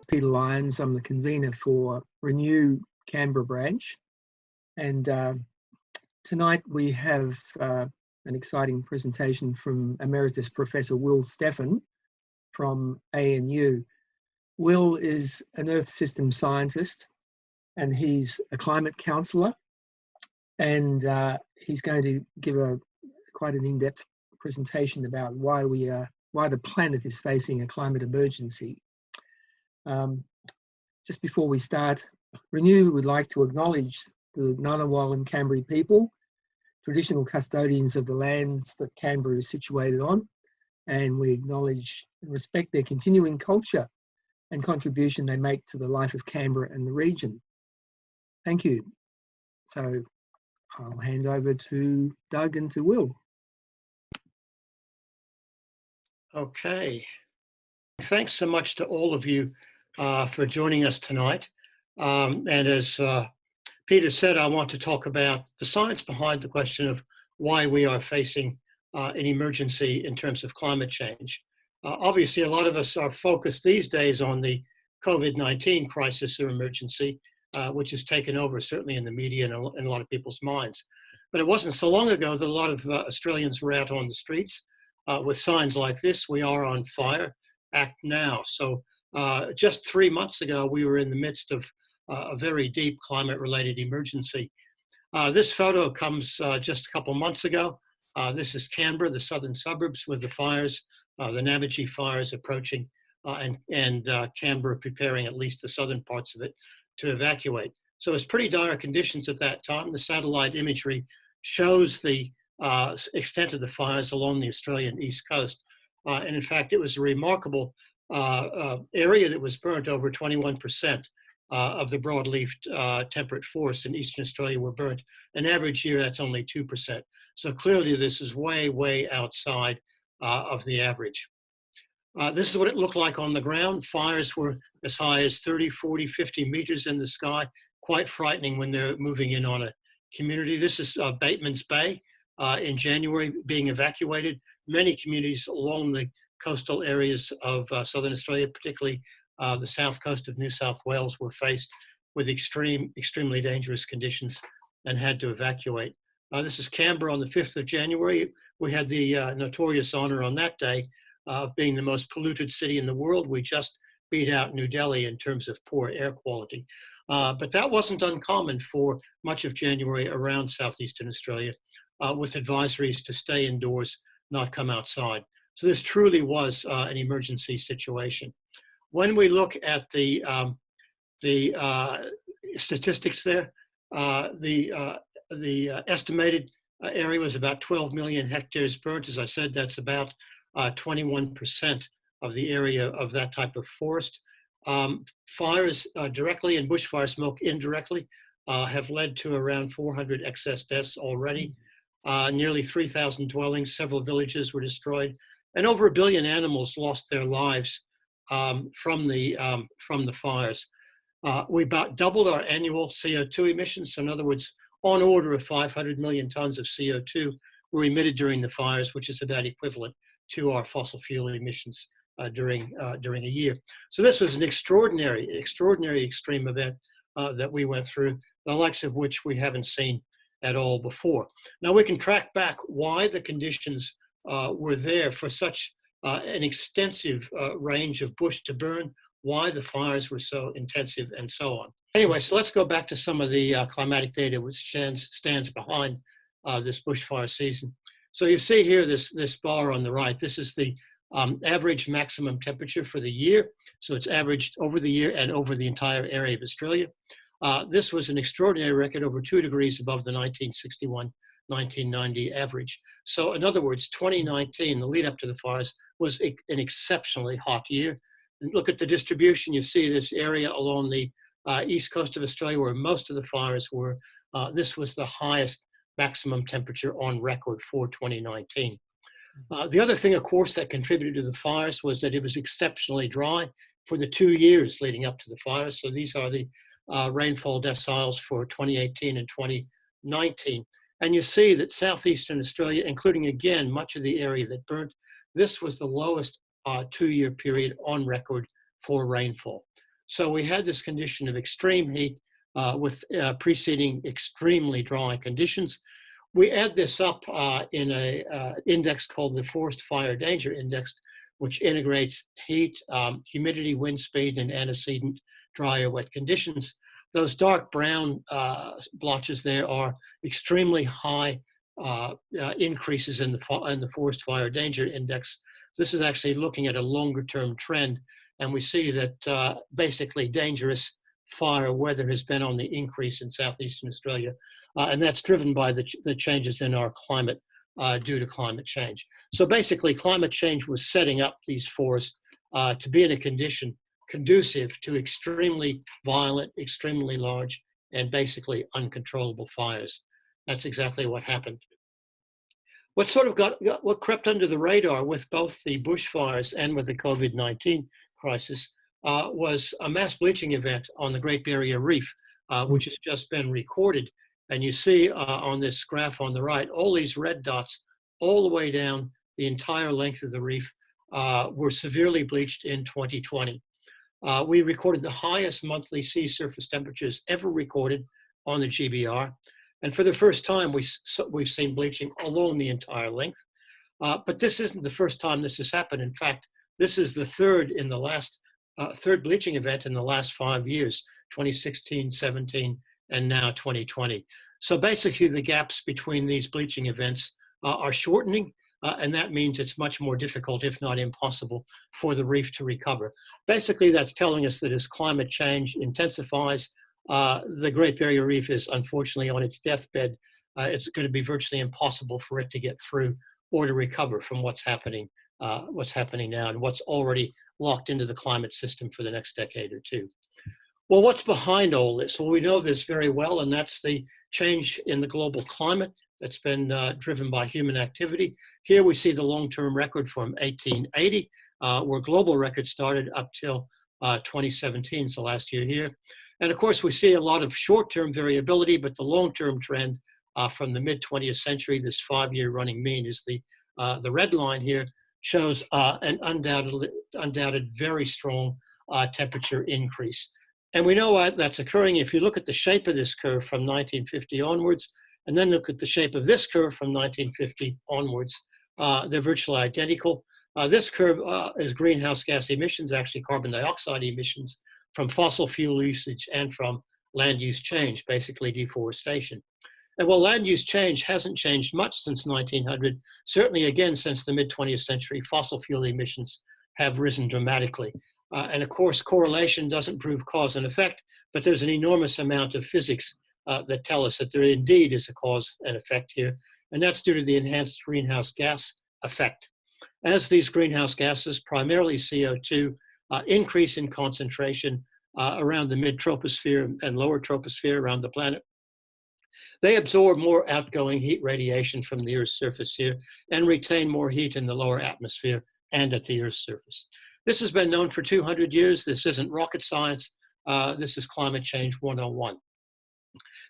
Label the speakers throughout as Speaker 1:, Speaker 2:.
Speaker 1: Peter Lyons. I'm the convener for Renew Canberra branch. And tonight we have an exciting presentation from Emeritus Professor Will Steffen from ANU. Will is an Earth system scientist and he's a climate counsellor, and he's going to give quite an in-depth presentation about why the planet is facing a climate emergency. Just before we start, Renew would like to acknowledge the Ngunnawal and Cambry people, traditional custodians of the lands that Canberra is situated on, and we acknowledge and respect their continuing culture and contribution they make to the life of Canberra and the region. Thank you. So I'll hand over to Doug and to Will.
Speaker 2: Okay. Thanks so much to all of you for joining us tonight. And as Peter said, I want to talk about the science behind the question of why we are facing an emergency in terms of climate change. Obviously, a lot of us are focused these days on the COVID-19 crisis or emergency, which has taken over certainly in the media and in a lot of people's minds. But it wasn't so long ago that a lot of Australians were out on the streets with signs like this: "We are on fire, act now." So just 3 months ago, we were in the midst of a very deep climate-related emergency. This photo comes just a couple months ago. This is Canberra, the southern suburbs, with the fires, the Namaji fires approaching, and Canberra preparing at least the southern parts of it to evacuate. So it's pretty dire conditions at that time. The satellite imagery shows the extent of the fires along the Australian east coast. And in fact, it was a remarkable area that was burnt. Over 21% of the broadleaf temperate forests in eastern Australia were burnt. An average year, that's only 2%. So clearly this is way, way outside of the average. This is what it looked like on the ground. Fires were as high as 30, 40, 50 meters in the sky. Quite frightening when they're moving in on a community. This is Bateman's Bay in January being evacuated. Many communities along the coastal areas of southern Australia, particularly the south coast of New South Wales, were faced with extremely dangerous conditions and had to evacuate. This is Canberra on the 5th of January. We had the notorious honor on that day of being the most polluted city in the world. We just beat out New Delhi in terms of poor air quality. But that wasn't uncommon for much of January around southeastern Australia, with advisories to stay indoors, not come outside. So this truly was an emergency situation. When we look at the statistics there, the estimated area was about 12 million hectares burnt. As I said, that's about 21% of the area of that type of forest. Fires directly and bushfire smoke indirectly have led to around 400 excess deaths already. Nearly 3,000 dwellings, several villages were destroyed, and over 1 billion animals lost their lives from the fires. We about doubled our annual CO2 emissions. So in other words, on order of 500 million tons of CO2 were emitted during the fires, which is about equivalent to our fossil fuel emissions during a year. So this was an extraordinary extreme event that we went through, the likes of which we haven't seen at all before. Now we can track back why the conditions were there for such an extensive range of bush to burn, why the fires were so intensive, and so on. Anyway, so let's go back to some of the climatic data which stands behind this bushfire season. So you see here this bar on the right. This is the average maximum temperature for the year. So it's averaged over the year and over the entire area of Australia. This was an extraordinary record, over 2 degrees above the 1961-1990 average. So in other words, 2019, the lead up to the fires, was an exceptionally hot year. And look at the distribution. You see this area along the east coast of Australia where most of the fires were. This was the highest maximum temperature on record for 2019. The other thing, of course, that contributed to the fires was that it was exceptionally dry for the 2 years leading up to the fires. So these are the rainfall deciles for 2018 and 2019. And you see that southeastern Australia, including again much of the area that burnt, this was the lowest 2-year period on record for rainfall. So we had this condition of extreme heat with preceding extremely dry conditions. We add this up in an index called the Forest Fire Danger Index, which integrates heat, humidity, wind speed, and antecedent dry or wet conditions. Those dark brown blotches there are extremely high increases in the Forest Fire Danger Index. This is actually looking at a longer term trend, and we see that basically dangerous fire weather has been on the increase in southeastern Australia, and that's driven by the changes in our climate due to climate change. So basically, climate change was setting up these forests to be in a condition conducive to extremely violent, extremely large, and basically uncontrollable fires. That's exactly what happened. What sort of what crept under the radar with both the bushfires and with the COVID-19 crisis was a mass bleaching event on the Great Barrier Reef, which has just been recorded. And you see on this graph on the right, all these red dots all the way down the entire length of the reef were severely bleached in 2020. We recorded the highest monthly sea surface temperatures ever recorded on the GBR. And for the first time, we've seen bleaching along the entire length. But this isn't the first time this has happened. In fact, this is the third bleaching event in the last 5 years, 2016, 17, and now 2020. So basically the gaps between these bleaching events are shortening, and that means it's much more difficult, if not impossible, for the reef to recover. Basically, that's telling us that as climate change intensifies, the Great Barrier Reef is unfortunately on its deathbed. It's going to be virtually impossible for it to get through or to recover from what's happening now and what's already locked into the climate system for the next decade or two. Well, what's behind all this? Well, we know this very well, and that's the change in the global climate that's been driven by human activity. Here we see the long-term record from 1880, where global record started up till 2017, so last year here. And of course, we see a lot of short-term variability, but the long-term trend from the mid-20th century, this 5-year running mean is the red line here, shows an undoubted very strong temperature increase. And we know that's occurring if you look at the shape of this curve from 1950 onwards, and then look at the shape of this curve from 1950 onwards. They're virtually identical. This curve is greenhouse gas emissions, actually carbon dioxide emissions from fossil fuel usage and from land use change, basically deforestation. And while land use change hasn't changed much since 1900, certainly again since the mid-20th century, fossil fuel emissions have risen dramatically. And of course, correlation doesn't prove cause and effect, but there's an enormous amount of physics that tell us that there indeed is a cause and effect here. And that's due to the enhanced greenhouse gas effect. As these greenhouse gases, primarily CO2, increase in concentration around the mid-troposphere and lower troposphere around the planet, they absorb more outgoing heat radiation from the Earth's surface here and retain more heat in the lower atmosphere and at the Earth's surface. This has been known for 200 years. This isn't rocket science. This is climate change 101.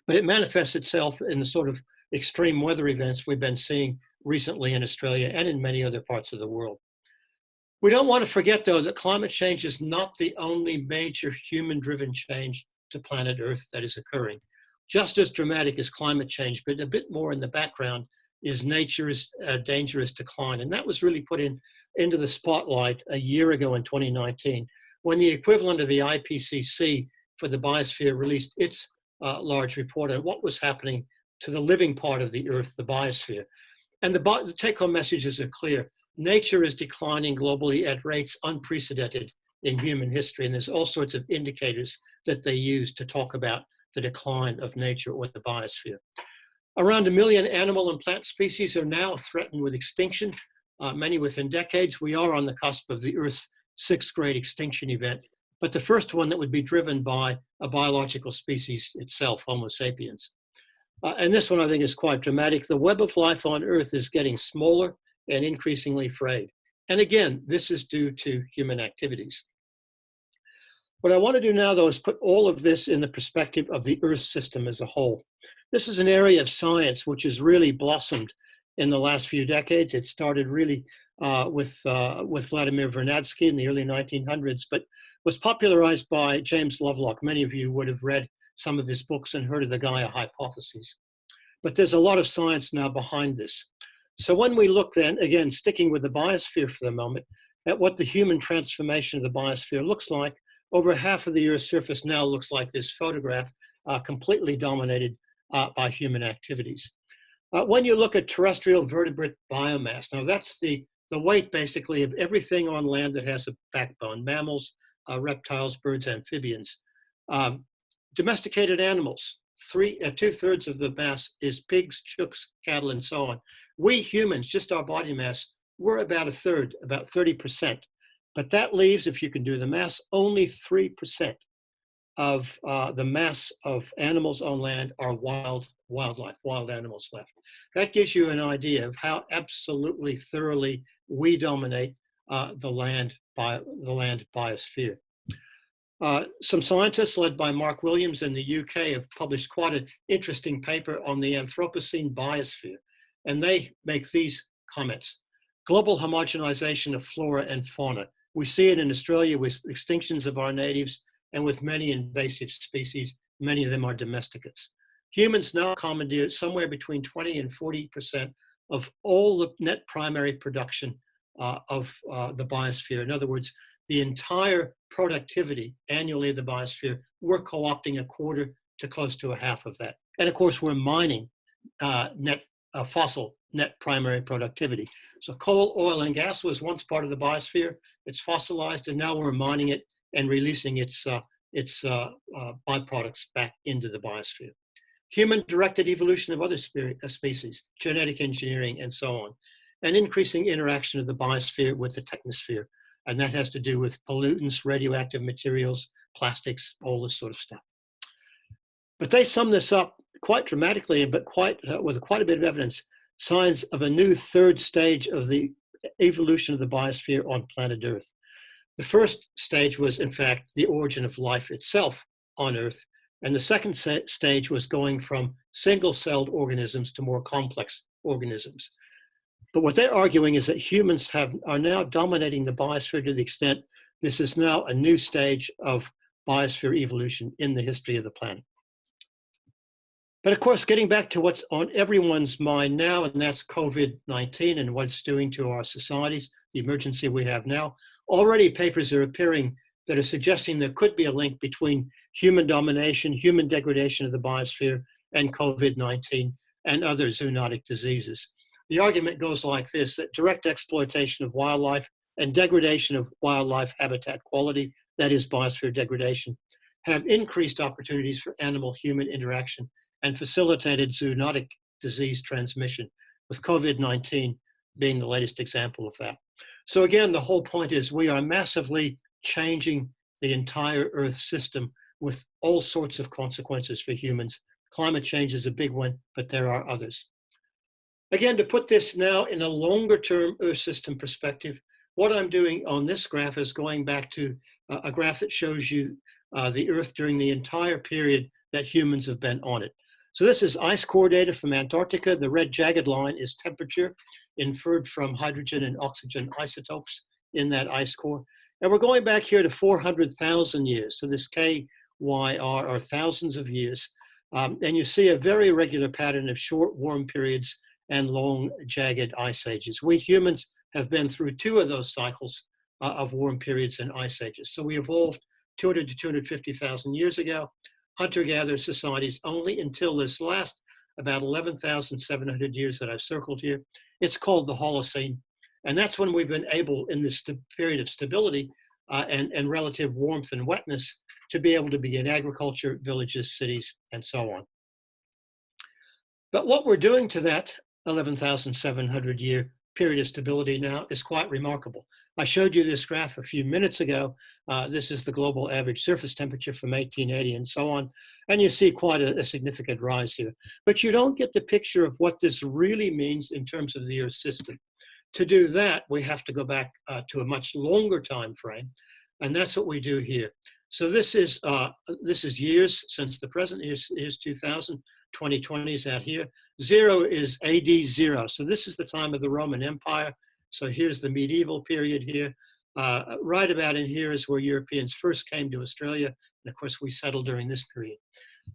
Speaker 2: But it manifests itself in the sort of extreme weather events we've been seeing recently in Australia and in many other parts of the world. We don't want to forget, though, that climate change is not the only major human-driven change to planet Earth that is occurring. Just as dramatic as climate change, but a bit more in the background, is nature's dangerous decline. And that was really put into the spotlight a year ago in 2019, when the equivalent of the IPCC for the biosphere released its large report on what was happening to the living part of the Earth, the biosphere. And the take-home messages are clear. Nature is declining globally at rates unprecedented in human history, and there's all sorts of indicators that they use to talk about the decline of nature or the biosphere. Around 1 million animal and plant species are now threatened with extinction, many within decades. We are on the cusp of the Earth's 6th great extinction event, but the first one that would be driven by a biological species itself, Homo sapiens. And this one I think is quite dramatic. The web of life on Earth is getting smaller and increasingly frayed. And again, this is due to human activities. What I want to do now, though, is put all of this in the perspective of the Earth system as a whole. This is an area of science which has really blossomed in the last few decades. It started really with Vladimir Vernadsky in the early 1900s, but was popularized by James Lovelock. Many of you would have read some of his books and heard of the Gaia hypotheses. But there's a lot of science now behind this. So when we look then, again, sticking with the biosphere for the moment, at what the human transformation of the biosphere looks like, over half of the Earth's surface now looks like this photograph, completely dominated by human activities. When you look at terrestrial vertebrate biomass, now that's the weight basically of everything on land that has a backbone, mammals, reptiles, birds, amphibians. Domesticated animals, 2/3 of the mass is pigs, chooks, cattle, and so on. We humans, just our body mass, we're about 1/3, about 30%. But that leaves, if you can do the math, only 3% of the mass of animals on land are wildlife, wild animals left. That gives you an idea of how absolutely thoroughly we dominate the land biosphere. Some scientists led by Mark Williams in the UK have published quite an interesting paper on the Anthropocene biosphere, and they make these comments. Global homogenization of flora and fauna. We see it in Australia with extinctions of our natives and with many invasive species. Many of them are domesticates. Humans now commandeer somewhere between 20 and 40% of all the net primary production of the biosphere. In other words, the entire productivity annually of the biosphere, we're co-opting 1/4 to close to 1/2 of that. And of course, we're mining fossil net primary productivity. So coal, oil, and gas was once part of the biosphere. It's fossilized, and now we're mining it and releasing its byproducts back into the biosphere. Human-directed evolution of other species, genetic engineering, and so on, and increasing interaction of the biosphere with the technosphere. And that has to do with pollutants, radioactive materials, plastics, all this sort of stuff. But they sum this up quite dramatically, but with quite a bit of evidence, signs of a new 3rd stage of the evolution of the biosphere on planet Earth. The first stage was, in fact, the origin of life itself on Earth. And the second stage was going from single-celled organisms to more complex organisms. But what they're arguing is that humans are now dominating the biosphere to the extent this is now a new stage of biosphere evolution in the history of the planet. But of course, getting back to what's on everyone's mind now, and that's COVID-19 and what it's doing to our societies, the emergency we have now, already papers are appearing that are suggesting there could be a link between human domination, human degradation of the biosphere, and COVID-19 and other zoonotic diseases. The argument goes like this, that direct exploitation of wildlife and degradation of wildlife habitat quality, that is biosphere degradation, have increased opportunities for animal-human interaction and facilitated zoonotic disease transmission, with COVID-19 being the latest example of that. So again, the whole point is we are massively changing the entire Earth system with all sorts of consequences for humans. Climate change is a big one, but there are others. Again, to put this now in a longer-term Earth system perspective, what I'm doing on this graph is going back to a graph that shows you the Earth during the entire period that humans have been on it. So this is ice core data from Antarctica. The red jagged line is temperature inferred from hydrogen and oxygen isotopes in that ice core. And we're going back here to 400,000 years. So this KYR are thousands of years. And you see a very regular pattern of short warm periods and long jagged ice ages. We humans have been through 2 of those cycles of warm periods and ice ages. So we evolved 200 to 250,000 years ago. Hunter-gatherer societies only until this last about 11,700 years that I've circled here. It's called the Holocene. And that's when we've been able, in this period of stability and relative warmth and wetness, to be able to begin agriculture, villages, cities, and so on. But what we're doing to that 11,700 year period of stability now is quite remarkable. I showed you this graph a few minutes ago. This is the global average surface temperature from 1880 and so on. And you see quite a significant rise here. But you don't get the picture of what this really means in terms of the Earth system. To do that, we have to go back to a much longer time frame. And that's what we do here. So this is years since the present. Here's 2000. 2020 is out here. 0 is AD 0. So this is the time of the Roman Empire. So here's the medieval period here. Right about in here is where Europeans first came to Australia. And of course, we settled during this period.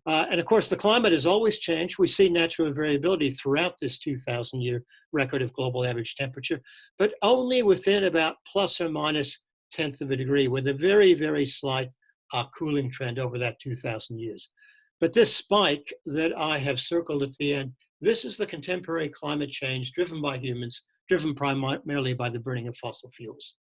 Speaker 2: And of course, the climate has always changed. We see natural variability throughout this 2,000-year record of global average temperature, but only within about plus or minus 1/10 of a degree, with a very, very slight cooling trend over that 2,000 years. But this spike that I have circled at the end, this is the contemporary climate change driven by humans, driven primarily by the burning of fossil fuels.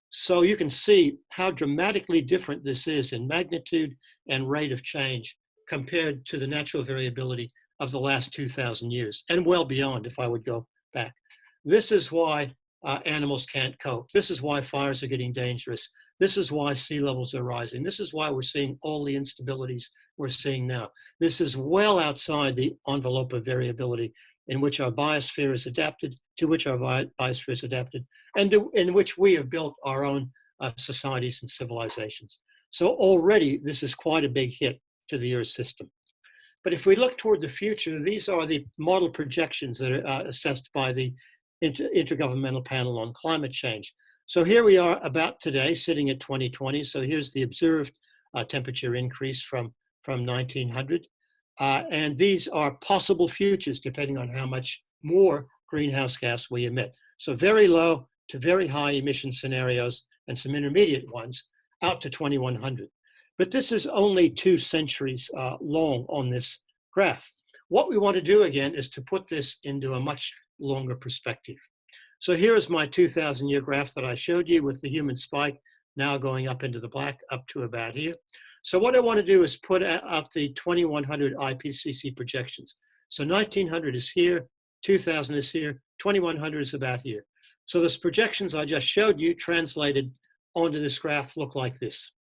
Speaker 2: So you can see how dramatically different this is in magnitude and rate of change compared to the natural variability of the last 2,000 years, and well beyond if I would go back. This is why animals can't cope. This is why fires are getting dangerous. This is why sea levels are rising. This is why we're seeing all the instabilities we're seeing now. This is well outside the envelope of variability in which our biosphere is adapted, to which our biosphere is adapted, and in which we have built our own societies and civilizations. So already this is quite a big hit to the Earth system. But if we look toward the future, these are the model projections that are assessed by the Intergovernmental Panel on Climate Change. So here we are about today, sitting at 2020. So here's the observed temperature increase from 1900. And these are possible futures depending on how much more greenhouse gas we emit. So very low to very high emission scenarios and some intermediate ones out to 2100. But this is only 2 centuries long on this graph. What we want to do again is to put this into a much longer perspective. So here is my 2,000-year graph that I showed you with the human spike now going up into the black up to about here. So what I want to do is put up the 2100 IPCC projections. So 1900 is here, 2000 is here, 2100 is about here. So those projections I just showed you translated onto this graph look like this.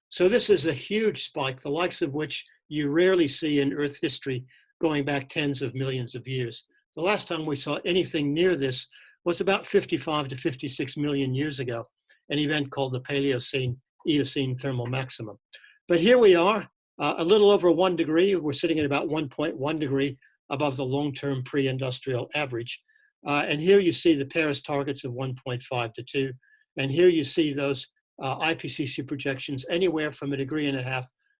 Speaker 2: So this is a huge spike, the likes of which you rarely see in Earth history going back tens of millions of years. The last time we saw anything near this was about 55 to 56 million years ago, an event called the Paleocene-Eocene thermal maximum. But here we are, a little over 1 degree. We're sitting at about 1.1 degree above the long-term pre-industrial average. And here you see the Paris targets of 1.5 to 2. And here you see those IPCC projections anywhere from 1.5 degrees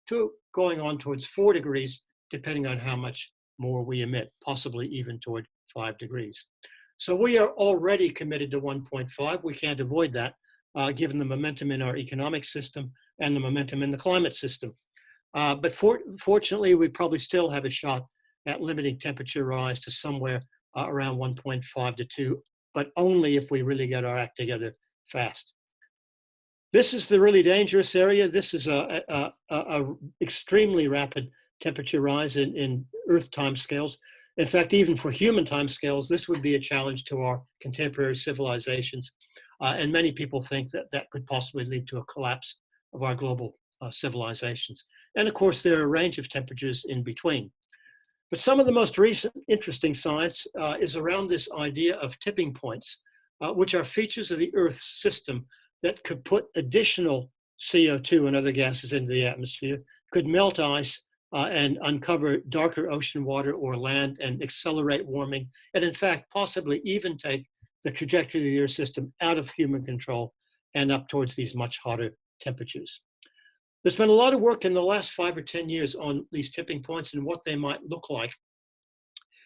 Speaker 2: to going on towards 4 degrees, depending on how much more we emit, possibly even toward 5 degrees. So we are already committed to 1.5. We can't avoid that, given the momentum in our economic system and the momentum in the climate system. But fortunately, we probably still have a shot at limiting temperature rise to somewhere around 1.5 to 2, but only if we really get our act together fast. This is the really dangerous area. This is a extremely rapid temperature rise in Earth timescales. In fact, even for human timescales, this would be a challenge to our contemporary civilizations. And many people think that that could possibly lead to a collapse of our global civilizations. And of course, there are a range of temperatures in between. But some of the most recent interesting science is around this idea of tipping points, which are features of the Earth's system that could put additional CO2 and other gases into the atmosphere, could melt ice and uncover darker ocean water or land and accelerate warming, and in fact, possibly even take the trajectory of the Earth system out of human control and up towards these much hotter temperatures. There's been a lot of work in the last 5 or 10 years on these tipping points and what they might look like.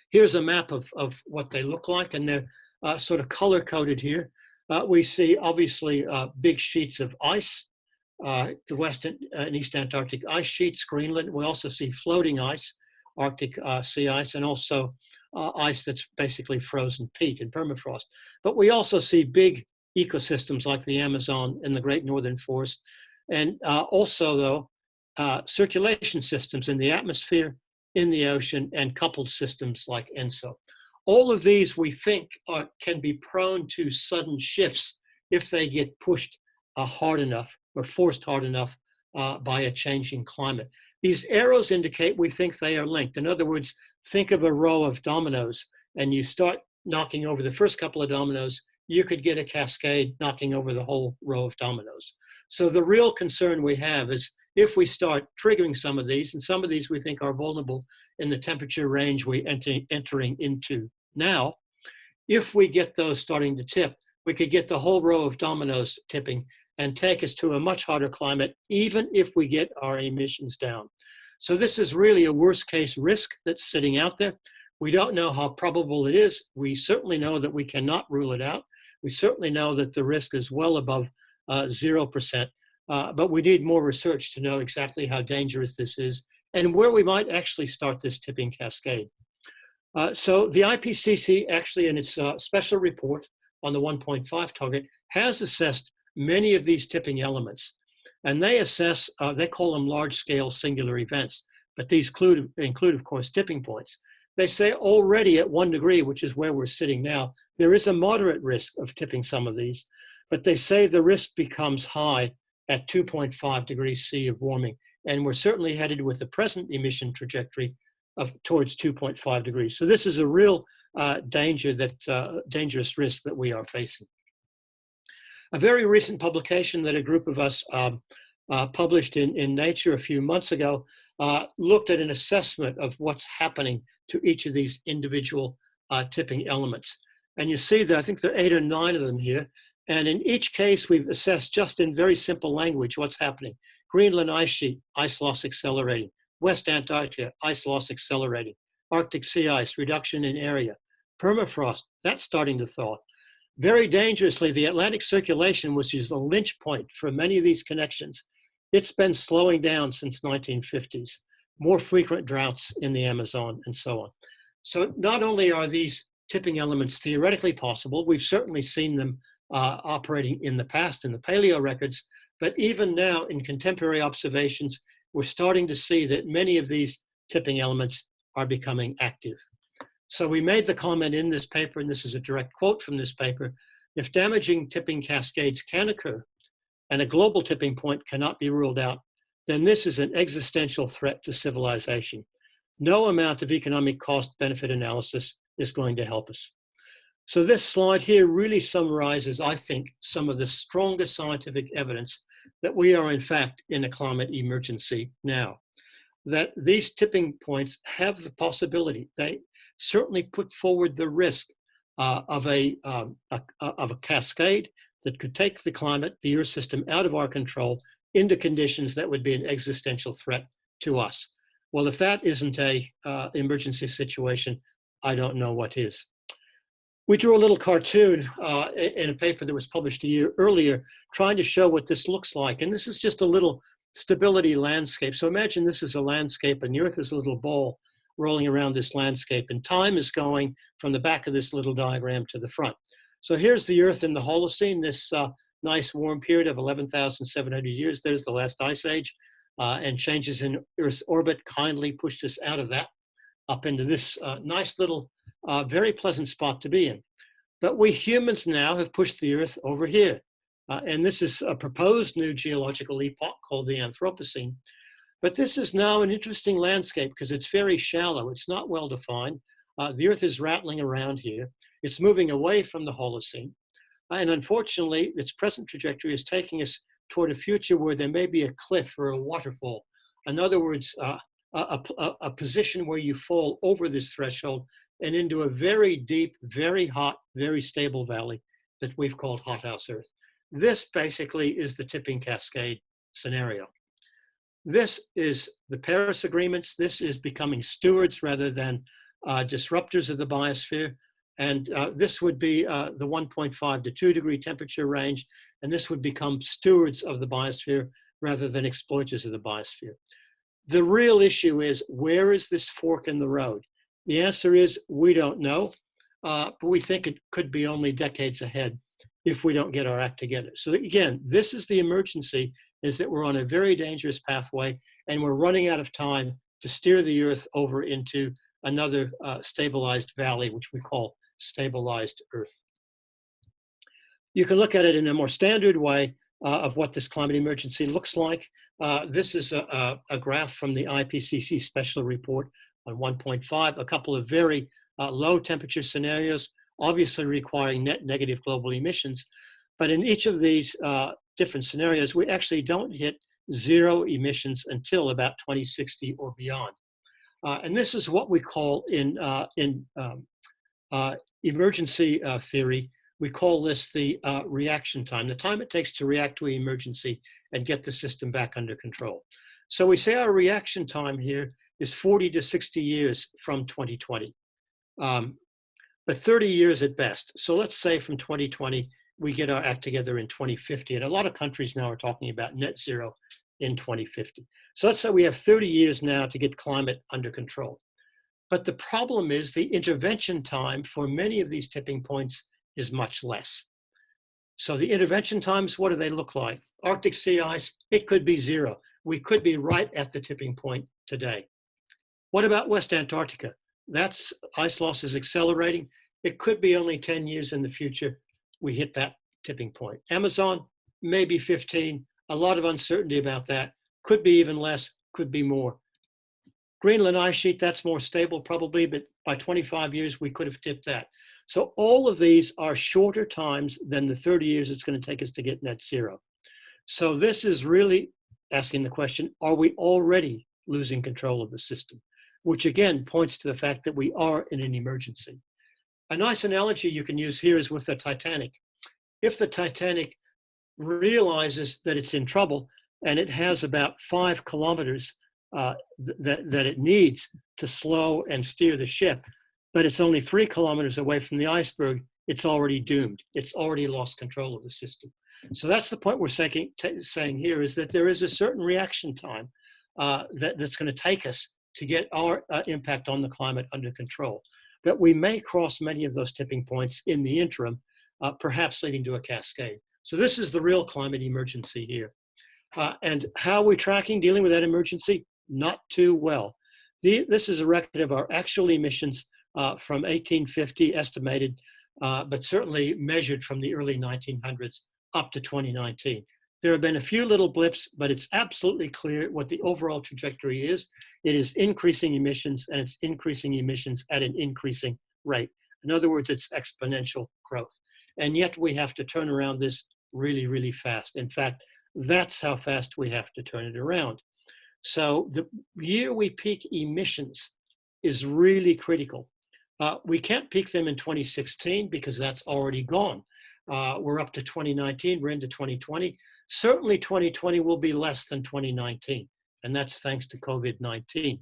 Speaker 2: Here's a map of what they look like, and they're sort of color-coded here. We see obviously big sheets of ice, the West and East Antarctic ice sheets, Greenland. We also see floating ice, Arctic sea ice, and also ice that's basically frozen peat and permafrost. But we also see big ecosystems like the Amazon and the Great Northern Forest, and also, though, circulation systems in the atmosphere, in the ocean, and coupled systems like ENSO. All of these, we think, can be prone to sudden shifts if they get pushed hard enough or forced hard enough by a changing climate. These arrows indicate we think they are linked. In other words, think of a row of dominoes, and you start knocking over the first couple of dominoes, you could get a cascade knocking over the whole row of dominoes. So the real concern we have is if we start triggering some of these, and some of these we think are vulnerable in the temperature range we're entering into now, if we get those starting to tip, we could get the whole row of dominoes tipping and take us to a much hotter climate, even if we get our emissions down. So this is really a worst case risk that's sitting out there. We don't know how probable it is. We certainly know that we cannot rule it out. We certainly know that the risk is well above 0%, but we need more research to know exactly how dangerous this is and where we might actually start this tipping cascade. So the IPCC actually in its special report on the 1.5 target has assessed many of these tipping elements. And they assess, they call them large-scale singular events, but these include, of course, tipping points. They say already at 1 degree, which is where we're sitting now, there is a moderate risk of tipping some of these, but they say the risk becomes high at 2.5 degrees C of warming. And we're certainly headed with the present emission trajectory towards 2.5 degrees. So this is a real dangerous risk that we are facing. A very recent publication that a group of us published in Nature a few months ago looked at an assessment of what's happening to each of these individual tipping elements. And you see that I think there are 8 or 9 of them here. And in each case, we've assessed just in very simple language what's happening. Greenland ice sheet, ice loss accelerating. West Antarctica, ice loss accelerating. Arctic sea ice, reduction in area. Permafrost, that's starting to thaw. Very dangerously, the Atlantic circulation, which is the linch point for many of these connections, it's been slowing down since 1950s. More frequent droughts in the Amazon and so on. So not only are these tipping elements theoretically possible, we've certainly seen them operating in the past in the paleo records, but even now in contemporary observations, we're starting to see that many of these tipping elements are becoming active. So we made the comment in this paper, and this is a direct quote from this paper, if damaging tipping cascades can occur and a global tipping point cannot be ruled out, then this is an existential threat to civilization. No amount of economic cost-benefit analysis is going to help us. So this slide here really summarizes, I think, some of the strongest scientific evidence that we are in fact in a climate emergency now. That these tipping points have the possibility, they certainly put forward the risk of a cascade that could take the climate, the Earth system out of our control into conditions that would be an existential threat to us. Well, if that isn't a emergency situation, I don't know what is. We drew a little cartoon in a paper that was published a year earlier, trying to show what this looks like. And this is just a little stability landscape. So imagine this is a landscape and the Earth is a little ball rolling around this landscape, and time is going from the back of this little diagram to the front. So here's the Earth in the Holocene, this nice warm period of 11,700 years. There's the last ice age, and changes in Earth's orbit kindly pushed us out of that up into this nice little, very pleasant spot to be in. But we humans now have pushed the Earth over here. And this is a proposed new geological epoch called the Anthropocene. But this is now an interesting landscape because it's very shallow. It's not well defined. The Earth is rattling around here. It's moving away from the Holocene. And unfortunately, its present trajectory is taking us toward a future where there may be a cliff or a waterfall. In other words, a position where you fall over this threshold and into a very deep, very hot, very stable valley that we've called hothouse Earth. This basically is the tipping cascade scenario. This is the Paris agreements. This is becoming stewards rather than disruptors of the biosphere. And this would be the 1.5 to 2 degree temperature range. And this would become stewards of the biosphere rather than exploiters of the biosphere. The real issue is, where is this fork in the road? The answer is, we don't know, but we think it could be only decades ahead if we don't get our act together. So again, this is the emergency, is that we're on a very dangerous pathway and we're running out of time to steer the Earth over into another stabilized valley, which we call stabilized Earth. You can look at it in a more standard way of what this climate emergency looks like. This is a graph from the IPCC special report on 1.5, a couple of very low temperature scenarios, obviously requiring net negative global emissions. But in each of these different scenarios, we actually don't hit zero emissions until about 2060 or beyond. And this is what we call in emergency theory, We call this the reaction time, the time it takes to react to an emergency and get the system back under control. So we say our reaction time here is 40 to 60 years from 2020, but 30 years at best. So let's say from 2020, we get our act together in 2050. And a lot of countries now are talking about net zero in 2050. So let's say we have 30 years now to get climate under control. But the problem is the intervention time for many of these tipping points is much less. So the intervention times, what do they look like? Arctic sea ice, it could be zero. We could be right at the tipping point today. What about West Antarctica? That's ice loss is accelerating. It could be only 10 years in the future we hit that tipping point. Amazon, maybe 15. A lot of uncertainty about that. Could be even less, could be more. Greenland ice sheet, that's more stable probably, but by 25 years, we could have tipped that. So all of these are shorter times than the 30 years it's going to take us to get net zero. So this is really asking the question, are we already losing control of the system? Which again points to the fact that we are in an emergency. A nice analogy you can use here is with the Titanic. If the Titanic realizes that it's in trouble and it has about 5 kilometers that it needs to slow and steer the ship, but it's only 3 kilometers away from the iceberg, it's already doomed. It's already lost control of the system. So that's the point we're saying here, is that there is a certain reaction time that's going to take us to get our impact on the climate under control. But we may cross many of those tipping points in the interim, perhaps leading to a cascade. So this is the real climate emergency here. And how are we tracking, dealing with that emergency? Not too well. This is a record of our actual emissions from 1850 estimated, but certainly measured from the early 1900s up to 2019. There have been a few little blips, but it's absolutely clear what the overall trajectory is. It is increasing emissions, and it's increasing emissions at an increasing rate. In other words, it's exponential growth. And yet we have to turn around this really, really fast. In fact, that's how fast we have to turn it around. So the year we peak emissions is really critical. We can't peak them in 2016 because that's already gone. We're up to 2019, we're into 2020. Certainly 2020 will be less than 2019, and that's thanks to COVID-19.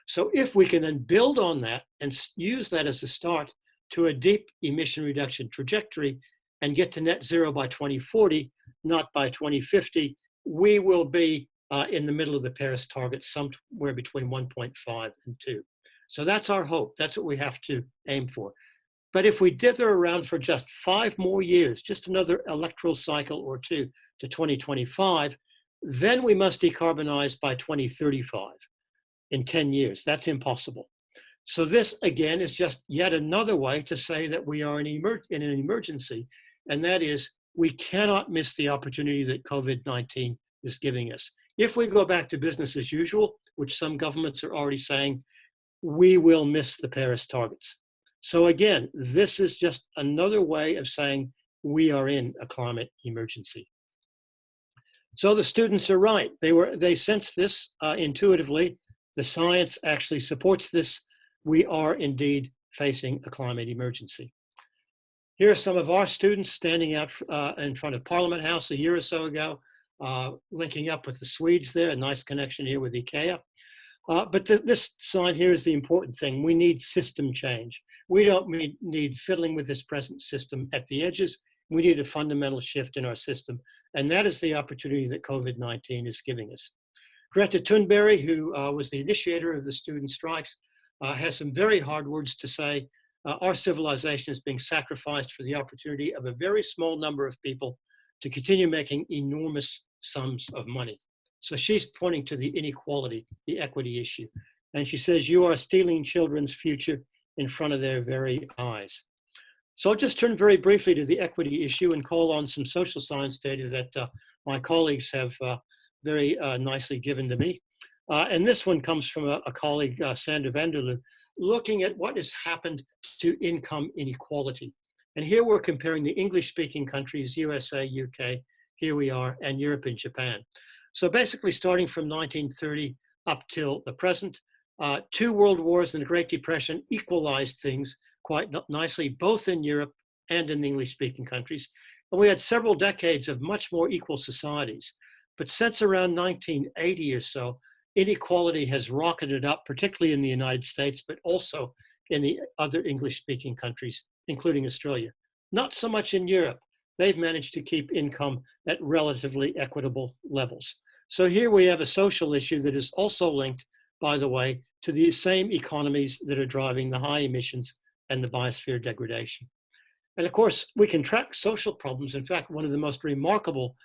Speaker 2: So if we can then build on that and use that as a start to a deep emission reduction trajectory and get to net zero by 2040, not by 2050, we will be in the middle of the Paris target, somewhere between 1.5 and 2. So that's our hope. That's what we have to aim for. But if we dither around for just 5 more years, just another electoral cycle or 2 to 2025, then we must decarbonize by 2035 in 10 years. That's impossible. So this, again, is just yet another way to say that we are in an emergency, and that is we cannot miss the opportunity that COVID-19 is giving us. If we go back to business as usual, which some governments are already saying, we will miss the Paris targets. So again, this is just another way of saying we are in a climate emergency. So the students are right. They sense this intuitively. The science actually supports this. We are indeed facing a climate emergency. Here are some of our students standing out in front of Parliament House a year or so ago, linking up with the Swedes there, a nice connection here with IKEA. But this sign here is the important thing. We need system change. We don't need fiddling with this present system at the edges. We need a fundamental shift in our system. And that is the opportunity that COVID-19 is giving us. Greta Thunberg, who was the initiator of the student strikes, has some very hard words to say. Our civilization is being sacrificed for the opportunity of a very small number of people to continue making enormous sums of money. So she's pointing to the inequality, the equity issue. And she says, you are stealing children's future in front of their very eyes. So I'll just turn very briefly to the equity issue and call on some social science data that my colleagues have very nicely given to me. And this one comes from a colleague, Sandra Vanderloo, looking at what has happened to income inequality. And here we're comparing the English-speaking countries, USA, UK, here we are, and Europe and Japan. So basically starting from 1930 up till the present, 2 world wars and the Great Depression equalized things quite nicely, both in Europe and in the English-speaking countries. And we had several decades of much more equal societies. But since around 1980 or so, inequality has rocketed up, particularly in the United States, but also in the other English-speaking countries, including Australia. Not so much in Europe. They've managed to keep income at relatively equitable levels. So here we have a social issue that is also linked, by the way, to these same economies that are driving the high emissions and the biosphere degradation. And of course, we can track social problems. In fact, one of the most remarkable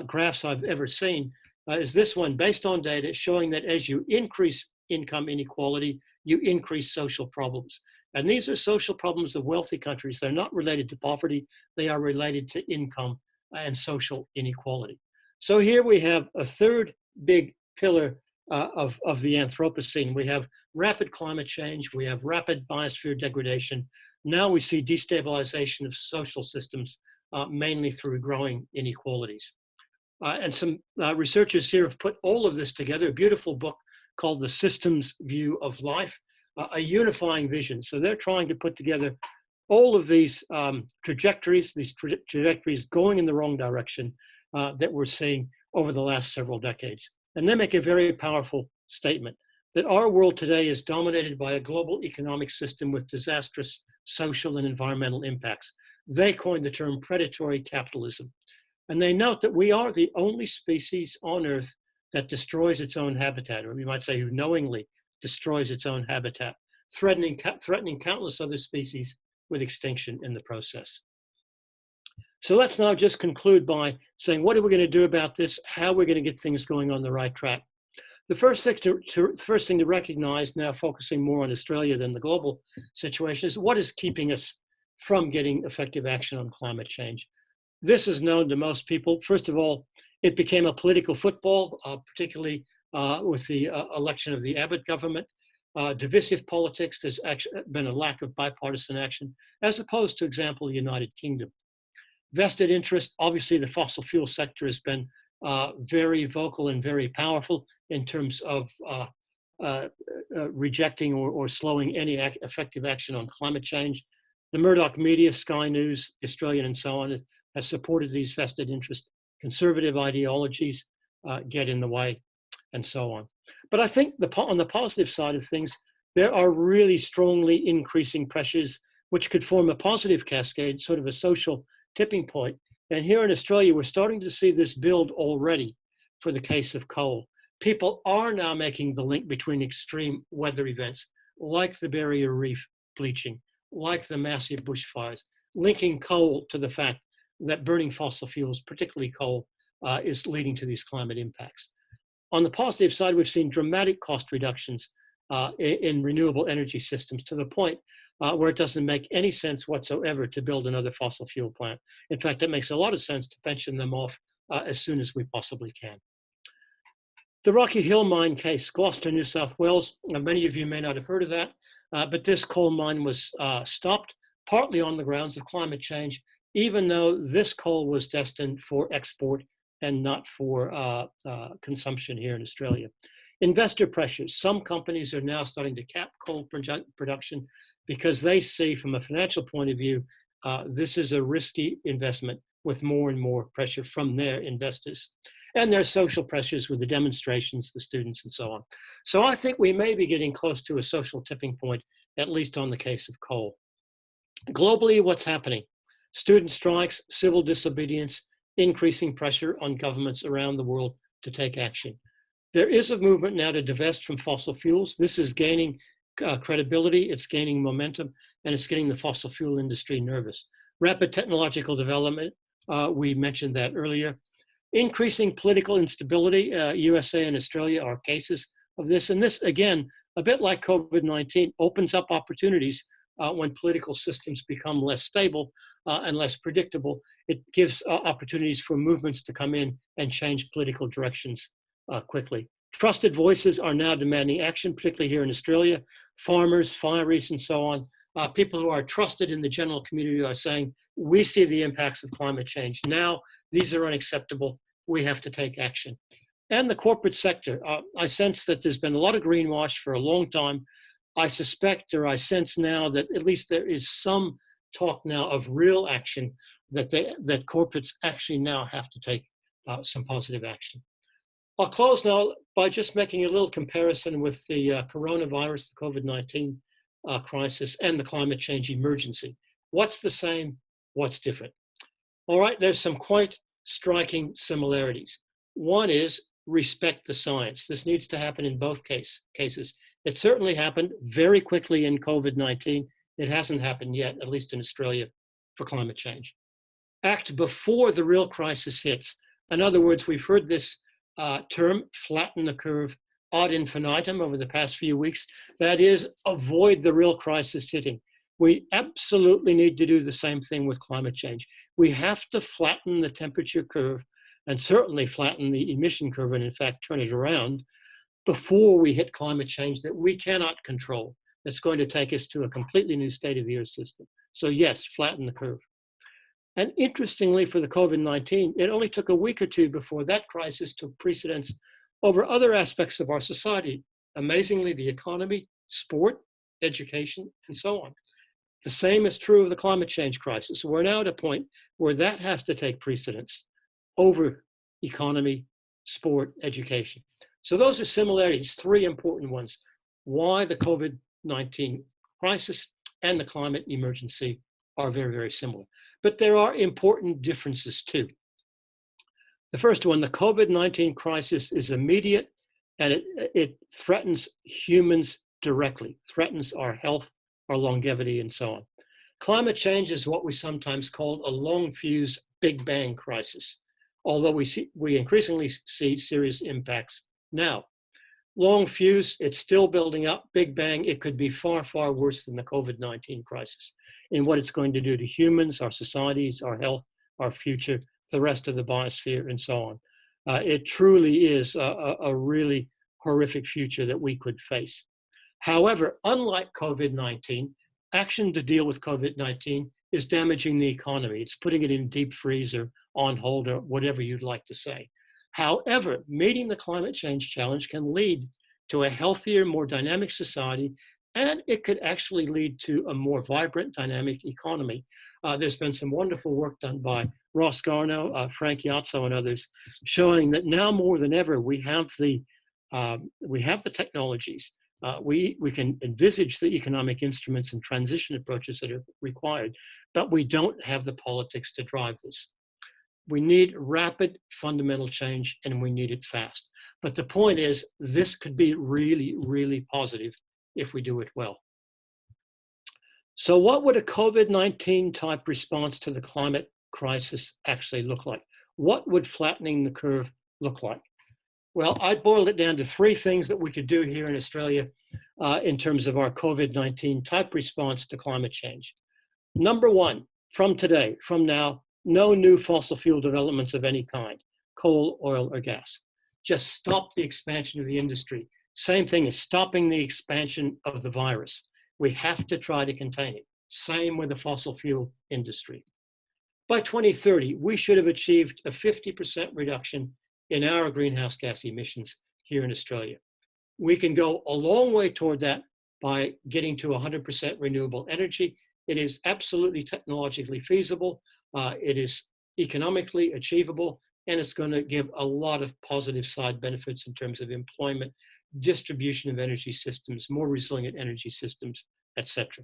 Speaker 2: graphs I've ever seen is this one, based on data showing that as you increase income inequality, you increase social problems. And these are social problems of wealthy countries. They're not related to poverty. They are related to income and social inequality. So here we have a third big pillar of the Anthropocene. We have rapid climate change. We have rapid biosphere degradation. Now we see destabilization of social systems, mainly through growing inequalities. And some researchers here have put all of this together, a beautiful book called The Systems View of Life, a unifying vision. So they're trying to put together all of these trajectories going in the wrong direction that we're seeing over the last several decades. And they make a very powerful statement that our world today is dominated by a global economic system with disastrous social and environmental impacts. They coined the term predatory capitalism. And they note that we are the only species on Earth that destroys its own habitat, or we might say who knowingly destroys its own habitat, threatening countless other species with extinction in the process. So let's now just conclude by saying, what are we going to do about this? How are we going to get things going on the right track? The first thing to recognize, now focusing more on Australia than the global situation, is what is keeping us from getting effective action on climate change. This is known to most people. First of all, it became a political football, particularly with the election of the Abbott government. Divisive politics, there's actually been a lack of bipartisan action, as opposed to, example, the United Kingdom. Vested interest, obviously the fossil fuel sector has been very vocal and very powerful in terms of rejecting or slowing any effective action on climate change. The Murdoch media, Sky News, Australian and so on, has supported these vested interest. Conservative ideologies get in the way and so on. But I think on the positive side of things, there are really strongly increasing pressures which could form a positive cascade, sort of a social tipping point. And here in Australia, we're starting to see this build already for the case of coal. People are now making the link between extreme weather events like the barrier reef bleaching, like the massive bushfires, linking coal to the fact that burning fossil fuels, particularly coal, is leading to these climate impacts. On the positive side, we've seen dramatic cost reductions in renewable energy systems to the point where it doesn't make any sense whatsoever to build another fossil fuel plant. In fact, it makes a lot of sense to pension them off as soon as we possibly can. The Rocky Hill mine case, Gloucester, New South Wales, many of you may not have heard of that, but this coal mine was stopped partly on the grounds of climate change, even though this coal was destined for export and not for consumption here in Australia. Investor pressures. Some companies are now starting to cap coal production because they see from a financial point of view, this is a risky investment with more and more pressure from their investors. And there's social pressures with the demonstrations, the students and so on. So I think we may be getting close to a social tipping point, at least on the case of coal. Globally, what's happening? Student strikes, civil disobedience, increasing pressure on governments around the world to take action. There is a movement now to divest from fossil fuels. This is gaining credibility, it's gaining momentum, and it's getting the fossil fuel industry nervous. Rapid technological development, we mentioned that earlier. Increasing political instability, USA and Australia are cases of this. And this, again, a bit like COVID-19, opens up opportunities when political systems become less stable and less predictable. It gives opportunities for movements to come in and change political directions quickly. Trusted voices are now demanding action, particularly here in Australia. Farmers, fireys, and so on. People who are trusted in the general community are saying, we see the impacts of climate change now. These are unacceptable. We have to take action. And the corporate sector. I sense that there's been a lot of greenwash for a long time. I suspect, or I sense now, that at least there is some talk now of real action, that corporates actually now have to take some positive action. I'll close now by just making a little comparison with the coronavirus, the COVID-19 crisis, and the climate change emergency. What's the same? What's different? All right, there's some quite striking similarities. One is respect the science. This needs to happen in both cases. It certainly happened very quickly in COVID-19. It hasn't happened yet, at least in Australia, for climate change. Act before the real crisis hits. In other words, we've heard this term, flatten the curve, ad infinitum over the past few weeks. That is, avoid the real crisis hitting. We absolutely need to do the same thing with climate change. We have to flatten the temperature curve and certainly flatten the emission curve and in fact turn it around before we hit climate change that we cannot control. That's going to take us to a completely new state of the Earth system. So yes, flatten the curve. And interestingly for the COVID-19, it only took a week or two before that crisis took precedence over other aspects of our society. Amazingly, the economy, sport, education, and so on. The same is true of the climate change crisis. We're now at a point where that has to take precedence over economy, sport, education. So those are similarities, three important ones. Why the COVID-19 crisis and the climate emergency are very, very similar. But there are important differences too. The first one, the COVID-19 crisis is immediate and it threatens humans directly, threatens our health, our longevity, and so on. Climate change is what we sometimes call a long fuse Big Bang crisis, although we increasingly see serious impacts now. Long fuse, it's still building up. Big Bang, it could be far, far worse than the COVID-19 crisis in what it's going to do to humans, our societies, our health, our future, the rest of the biosphere, and so on. It truly is a really horrific future that we could face. However, unlike COVID-19, action to deal with COVID-19 is damaging the economy. It's putting it in deep freeze or on hold or whatever you'd like to say. However, meeting the climate change challenge can lead to a healthier, more dynamic society, and it could actually lead to a more vibrant, dynamic economy. There's been some wonderful work done by Ross Garneau, Frank Iazzo, and others, showing that now more than ever we have the technologies. We can envisage the economic instruments and transition approaches that are required, but we don't have the politics to drive this. We need rapid fundamental change and we need it fast. But the point is, this could be really, really positive if we do it well. So what would a COVID-19 type response to the climate crisis actually look like? What would flattening the curve look like? Well, I boiled it down to three things that we could do here in Australia in terms of our COVID-19 type response to climate change. Number one, from today, from now, no new fossil fuel developments of any kind, coal, oil, or gas. Just stop the expansion of the industry. Same thing as stopping the expansion of the virus. We have to try to contain it. Same with the fossil fuel industry. By 2030, we should have achieved a 50% reduction in our greenhouse gas emissions here in Australia. We can go a long way toward that by getting to 100% renewable energy. It is absolutely technologically feasible. It is economically achievable, and it's going to give a lot of positive side benefits in terms of employment, distribution of energy systems, more resilient energy systems, etc.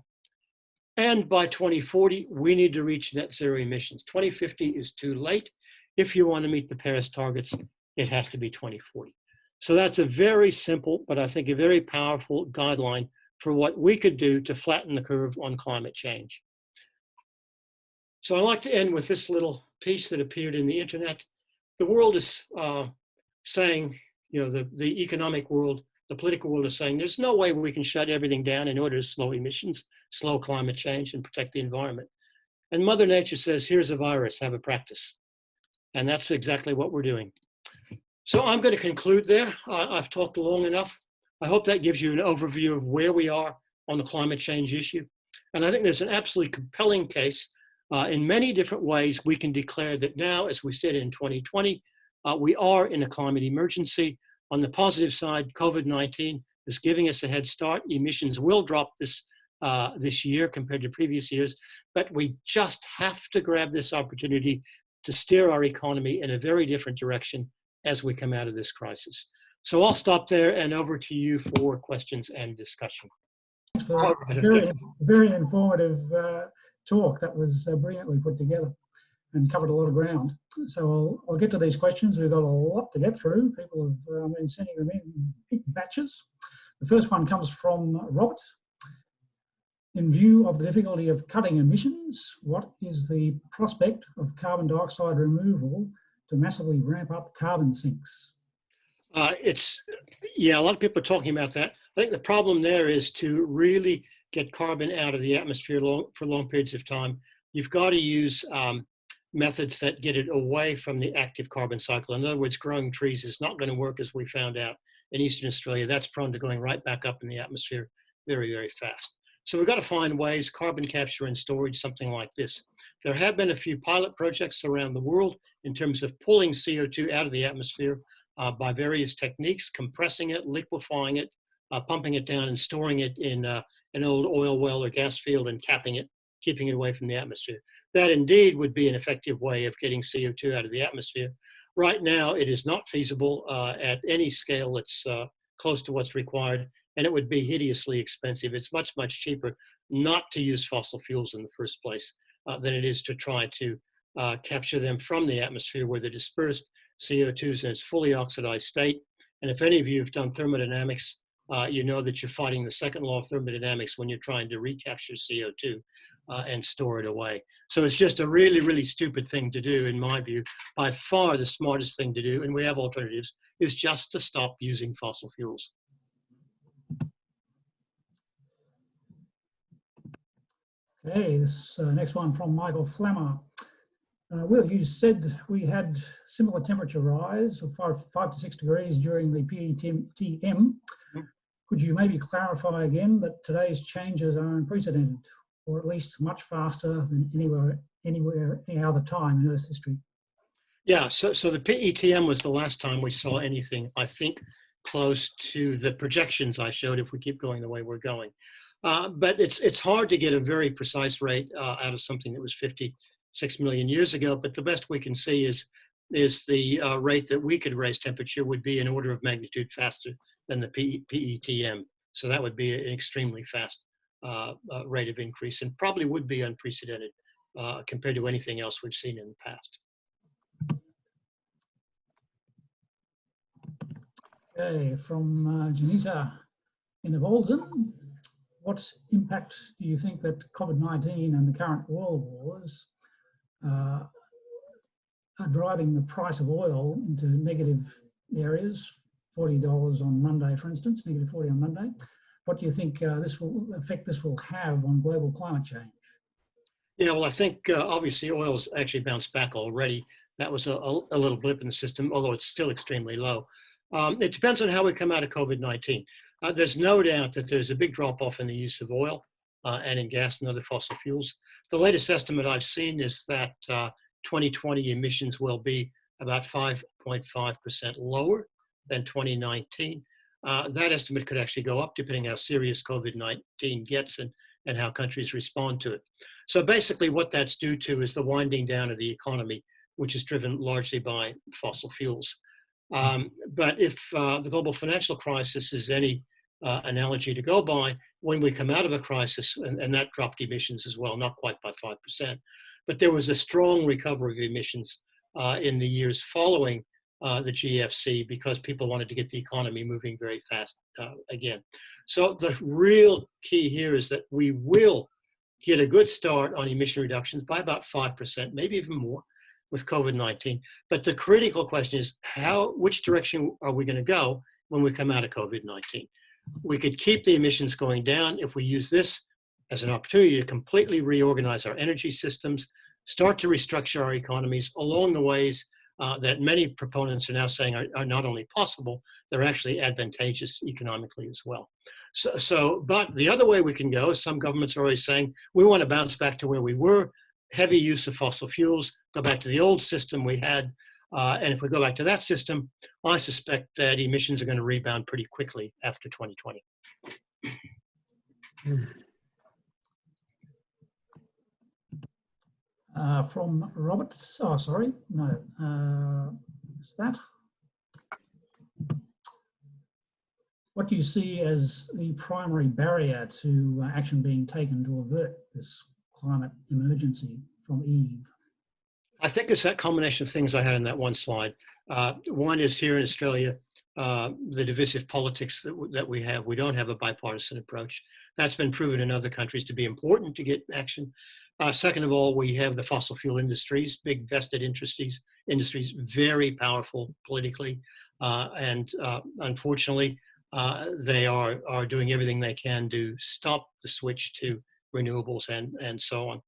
Speaker 2: And by 2040, we need to reach net zero emissions. 2050 is too late. If you want to meet the Paris targets, it has to be 2040. So that's a very simple, but I think a very powerful guideline for what we could do to flatten the curve on climate change. So I'd like to end with this little piece that appeared in the internet. The world is saying, the economic world, the political world is saying, there's no way we can shut everything down in order to slow emissions, slow climate change, and protect the environment. And Mother Nature says, here's a virus, have a practice. And that's exactly what we're doing. So I'm going to conclude there. I've talked long enough. I hope that gives you an overview of where we are on the climate change issue. And I think there's an absolutely compelling case. In many different ways, we can declare that now, as we said in 2020, we are in a climate emergency. On the positive side, COVID-19 is giving us a head start. Emissions will drop this this year compared to previous years, but we just have to grab this opportunity to steer our economy in a very different direction as we come out of this crisis. So I'll stop there and over to you for questions and discussion.
Speaker 3: Thanks for that very, very informative talk. That was brilliantly put together and covered a lot of ground. So I'll get to these questions. We've got a lot to get through. People have been sending them in big batches. The first one comes from Robert. In view of the difficulty of cutting emissions, what is the prospect of carbon dioxide removal to massively ramp up carbon sinks?
Speaker 2: Yeah, a lot of people are talking about that. I think the problem there is to really get carbon out of the atmosphere for long periods of time. You've got to use methods that get it away from the active carbon cycle. In other words, growing trees is not going to work, as we found out in Eastern Australia. That's prone to going right back up in the atmosphere very, very fast. So we've got to find ways, carbon capture and storage, something like this. There have been a few pilot projects around the world in terms of pulling CO2 out of the atmosphere by various techniques, compressing it, liquefying it, pumping it down and storing it in an old oil well or gas field and capping it, keeping it away from the atmosphere. That indeed would be an effective way of getting CO2 out of the atmosphere. Right now, it is not feasible at any scale that's close to what's required, and it would be hideously expensive. It's much, much cheaper not to use fossil fuels in the first place than it is to try to capture them from the atmosphere where they're dispersed. CO2 is in its fully oxidized state. And if any of you have done thermodynamics, you know that you're fighting the second law of thermodynamics when you're trying to recapture CO2 and store it away. So it's just a really, really stupid thing to do, in my view. By far the smartest thing to do, and we have alternatives, is just to stop using fossil fuels.
Speaker 3: Okay, this next one from Michael Flammer. Will, you said we had similar temperature rise of 5 to 6 degrees during the PETM. Could you maybe clarify again that today's changes are unprecedented, or at least much faster than anywhere any other time in Earth's history?
Speaker 2: Yeah, so the PETM was the last time we saw anything, I think, close to the projections I showed if we keep going the way we're going. But it's hard to get a very precise rate out of something that was 56 million years ago, but the best we can see is the rate that we could raise temperature would be an order of magnitude faster than the PETM. So that would be an extremely fast rate of increase, and probably would be unprecedented compared to anything else we've seen in the past.
Speaker 3: Okay, from Janita in Evolzen. What impact do you think that COVID-19 and the current oil wars are driving the price of oil into negative areas? $40 on Monday, for instance, negative 40 on Monday. What do you think this will have on global climate change?
Speaker 2: Yeah, well, I think obviously oil's actually bounced back already. That was a little blip in the system, although it's still extremely low. It depends on how we come out of COVID-19. There's no doubt that there's a big drop-off in the use of oil and in gas and other fossil fuels. The latest estimate I've seen is that 2020 emissions will be about 5.5% lower than 2019. That estimate could actually go up depending how serious COVID-19 gets and how countries respond to it. So basically what that's due to is the winding down of the economy, which is driven largely by fossil fuels. But if the global financial crisis is any analogy to go by, when we come out of a crisis, and that dropped emissions as well, not quite by 5%, but there was a strong recovery of emissions in the years following the GFC because people wanted to get the economy moving very fast again. So the real key here is that we will get a good start on emission reductions by about 5%, maybe even more, with COVID-19. But the critical question is which direction are we going to go when we come out of COVID-19? We could keep the emissions going down if we use this as an opportunity to completely reorganize our energy systems, start to restructure our economies along the ways that many proponents are now saying are not only possible, they're actually advantageous economically as well. But the other way we can go is some governments are always saying, we want to bounce back to where we were, heavy use of fossil fuels, go back to the old system we had. And if we go back to that system, I suspect that emissions are going to rebound pretty quickly after 2020.
Speaker 3: From Robert, oh, sorry, no, is that? What do you see as the primary barrier to action being taken to avert this climate emergency? From Eve.
Speaker 2: I think it's that combination of things I had in that one slide. One is here in Australia, the divisive politics that we have. We don't have a bipartisan approach. That's been proven in other countries to be important to get action. Second of all, we have the fossil fuel industries, big vested industries, very powerful politically. And unfortunately, they are doing everything they can to stop the switch to renewables and so on.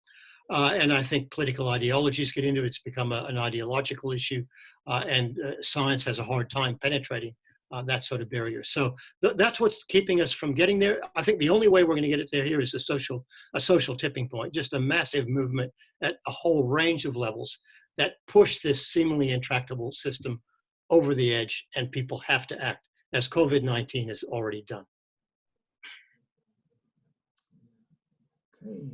Speaker 2: And I think political ideologies get into it. It's become an ideological issue, and science has a hard time penetrating that sort of barrier. So that's what's keeping us from getting there. I think the only way we're going to get it there here is a social tipping point, just a massive movement at a whole range of levels that push this seemingly intractable system over the edge, and people have to act, as COVID-19 has already done.
Speaker 3: Okay.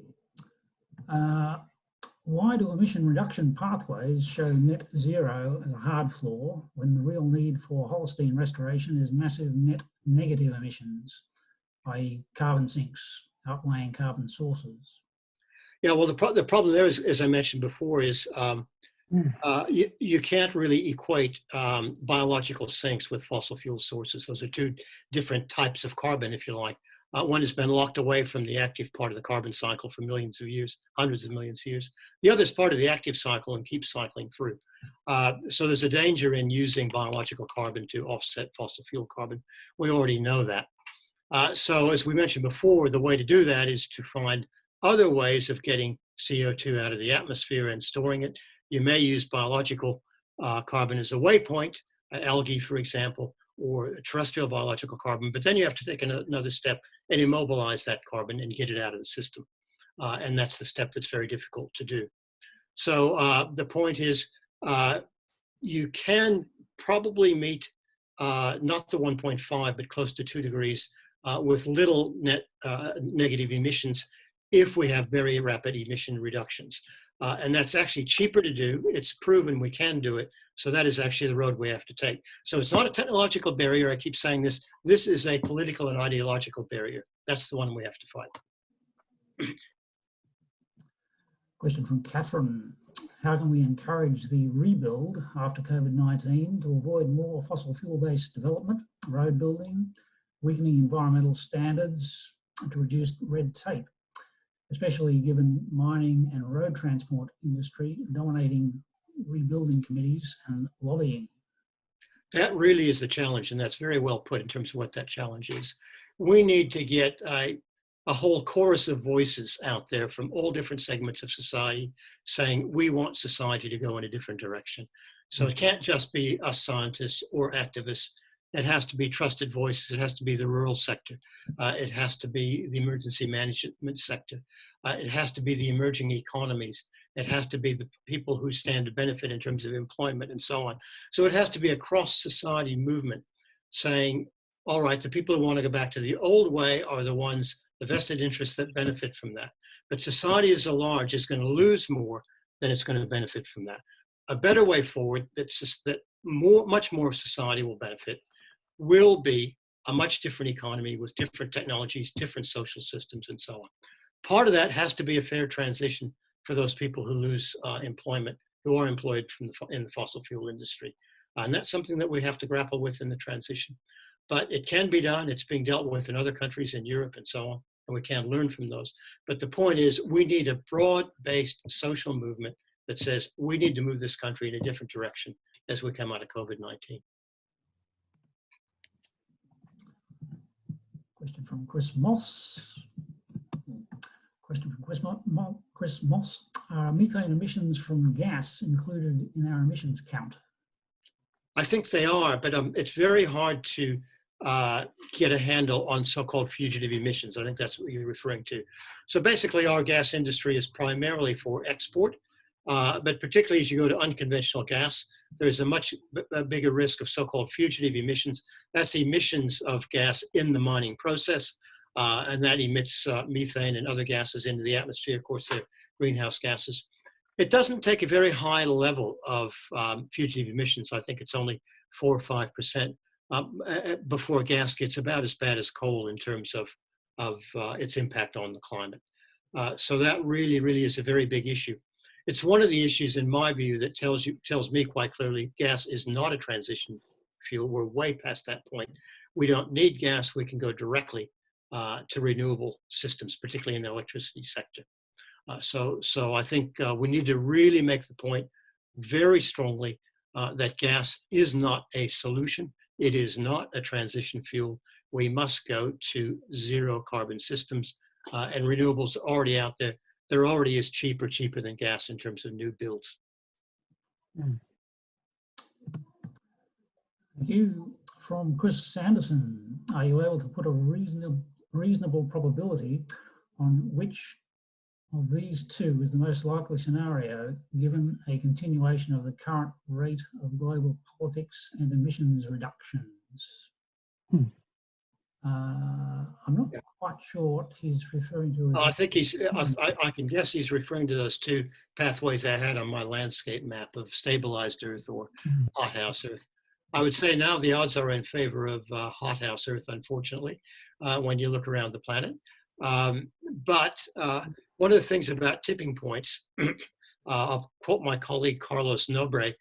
Speaker 3: Why do emission reduction pathways show net zero as a hard floor when the real need for Holocene restoration is massive net negative emissions, i.e. carbon sinks outweighing carbon sources?
Speaker 2: Yeah, well, the problem there is, as I mentioned before, is you can't really equate biological sinks with fossil fuel sources. Those are two different types of carbon, if you like. One has been locked away from the active part of the carbon cycle for millions of years, hundreds of millions of years. The other is part of the active cycle and keeps cycling through. So there's a danger in using biological carbon to offset fossil fuel carbon. We already know that. So as we mentioned before, the way to do that is to find other ways of getting CO2 out of the atmosphere and storing it. You may use biological carbon as a waypoint, algae, for example, or terrestrial biological carbon, but then you have to take another step and immobilize that carbon and get it out of the system. And that's the step that's very difficult to do. So the point is, you can probably meet not the 1.5, but close to 2 degrees with little net negative emissions if we have very rapid emission reductions. And that's actually cheaper to do. It's proven we can do it. So that is actually the road we have to take. So it's not a technological barrier. I keep saying this. This is a political and ideological barrier. That's the one we have to fight.
Speaker 3: Question from Catherine. How can we encourage the rebuild after COVID-19 to avoid more fossil fuel-based development, road building, weakening environmental standards, and to reduce red tape, especially given mining and road transport industry dominating rebuilding committees and lobbying?
Speaker 2: That really is the challenge, and that's very well put in terms of what that challenge is. We need to get a whole chorus of voices out there from all different segments of society saying we want society to go in a different direction. So it can't just be us scientists or activists. It has to be trusted voices. It has to be the rural sector. It has to be the emergency management sector. It has to be the emerging economies. It has to be the people who stand to benefit in terms of employment and so on. So it has to be a cross-society movement saying, all right, the people who want to go back to the old way are the ones, the vested interests that benefit from that. But society as a large is going to lose more than it's going to benefit from that. A better way forward that much more of society will benefit will be a much different economy with different technologies, different social systems, and so on. Part of that has to be a fair transition for those people who lose employment, who are employed in the fossil fuel industry. And that's something that we have to grapple with in the transition. But it can be done. It's being dealt with in other countries in Europe and so on, and we can learn from those. But the point is, we need a broad-based social movement that says we need to move this country in a different direction as we come out of COVID-19.
Speaker 3: Question from Chris Moss. Chris Moss. Are methane emissions from gas included in our emissions count?
Speaker 2: I think they are, but it's very hard to get a handle on so-called fugitive emissions. I think that's what you're referring to. So basically, our gas industry is primarily for export, but particularly as you go to unconventional gas, there's a much bigger risk of so-called fugitive emissions. That's emissions of gas in the mining process, and that emits methane and other gases into the atmosphere. Of course, they're greenhouse gases. It doesn't take a very high level of fugitive emissions. I think it's only 4 or 5% before gas gets about as bad as coal in terms of its impact on the climate. So that really, really is a very big issue. It's one of the issues, in my view, that tells me quite clearly gas is not a transition fuel. We're way past that point. We don't need gas. We can go directly to renewable systems, particularly in the electricity sector. So I think we need to really make the point very strongly that gas is not a solution. It is not a transition fuel. We must go to zero carbon systems, and renewables are already out there. They're already as cheaper than gas in terms of new builds.
Speaker 3: Thank you. From Chris Sanderson, are you able to put a reasonable probability on which of these two is the most likely scenario given a continuation of the current rate of global politics and emissions reductions? I'm not quite sure what he's referring to.
Speaker 2: I think I can guess he's referring to those two pathways I had on my landscape map of stabilized Earth or hothouse Earth. I would say now the odds are in favor of hothouse Earth, unfortunately, when you look around the planet. But one of the things about tipping points, I'll quote my colleague Carlos Nobre,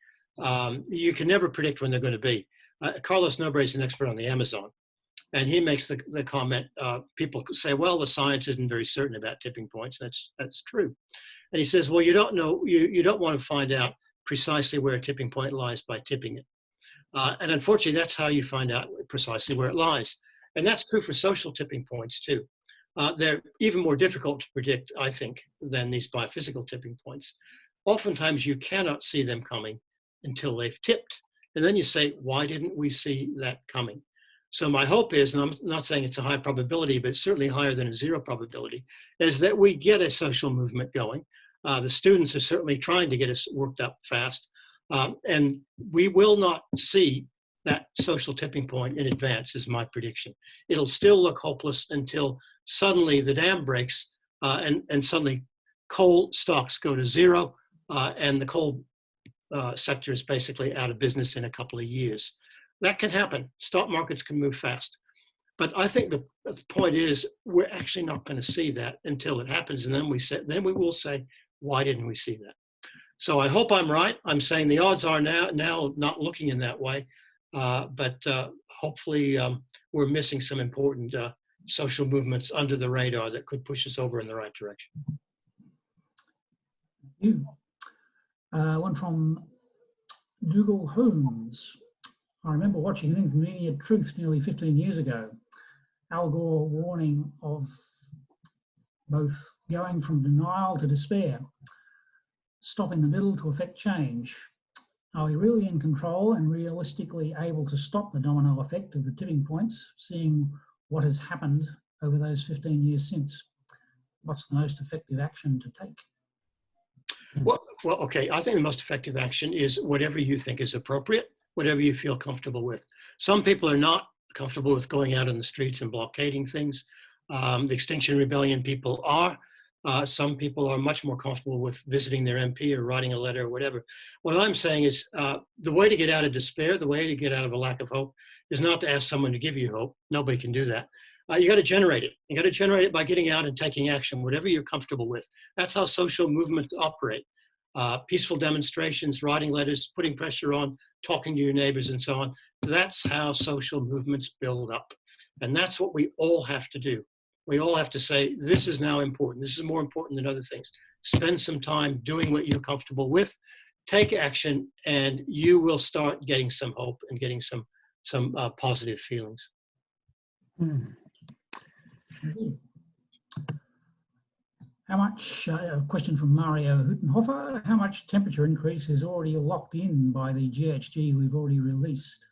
Speaker 2: you can never predict when they're going to be. Carlos Nobre is an expert on the Amazon, and he makes the comment, people say, well, the science isn't very certain about tipping points. That's true. And he says, well, you don't know, you don't want to find out precisely where a tipping point lies by tipping it. And unfortunately, that's how you find out precisely where it lies. And that's true for social tipping points too. They're even more difficult to predict, I think, than these biophysical tipping points. Oftentimes, you cannot see them coming until they've tipped. And then you say, why didn't we see that coming? So my hope is, and I'm not saying it's a high probability, but certainly higher than a zero probability, is that we get a social movement going. The students are certainly trying to get us worked up fast. And we will not see that social tipping point in advance, is my prediction. It'll still look hopeless until suddenly the dam breaks and suddenly coal stocks go to zero and the coal sector is basically out of business in a couple of years. That can happen. Stock markets can move fast. But I think the point is we're actually not going to see that until it happens. And then we will say, why didn't we see that? So I hope I'm right. I'm saying the odds are now not looking in that way. But hopefully we're missing some important social movements under the radar that could push us over in the right direction.
Speaker 3: Thank you. One from Dougal Holmes. I remember watching An Inconvenient Truth nearly 15 years ago. Al Gore warning of both going from denial to despair, stop in the middle to effect change. Are we really in control and realistically able to stop the domino effect of the tipping points, seeing what has happened over those 15 years since? What's the most effective action to take?
Speaker 2: Well, okay. I think the most effective action is whatever you think is appropriate, whatever you feel comfortable with. Some people are not comfortable with going out in the streets and blockading things. The Extinction Rebellion people are. Some people are much more comfortable with visiting their MP or writing a letter or whatever. What I'm saying is the way to get out of despair, the way to get out of a lack of hope is not to ask someone to give you hope. Nobody can do that. You got to generate it. You got to generate it by getting out and taking action, whatever you're comfortable with. That's how social movements operate. Peaceful demonstrations, writing letters, putting pressure on, talking to your neighbors and so on. That's how social movements build up. And that's what we all have to do. We all have to say, this is now important. This is more important than other things. Spend some time doing what you're comfortable with. Take action, and you will start getting some hope and getting some positive feelings.
Speaker 3: How much, a question from Mario Huttenhofer, how much temperature increase is already locked in by the GHG we've already released?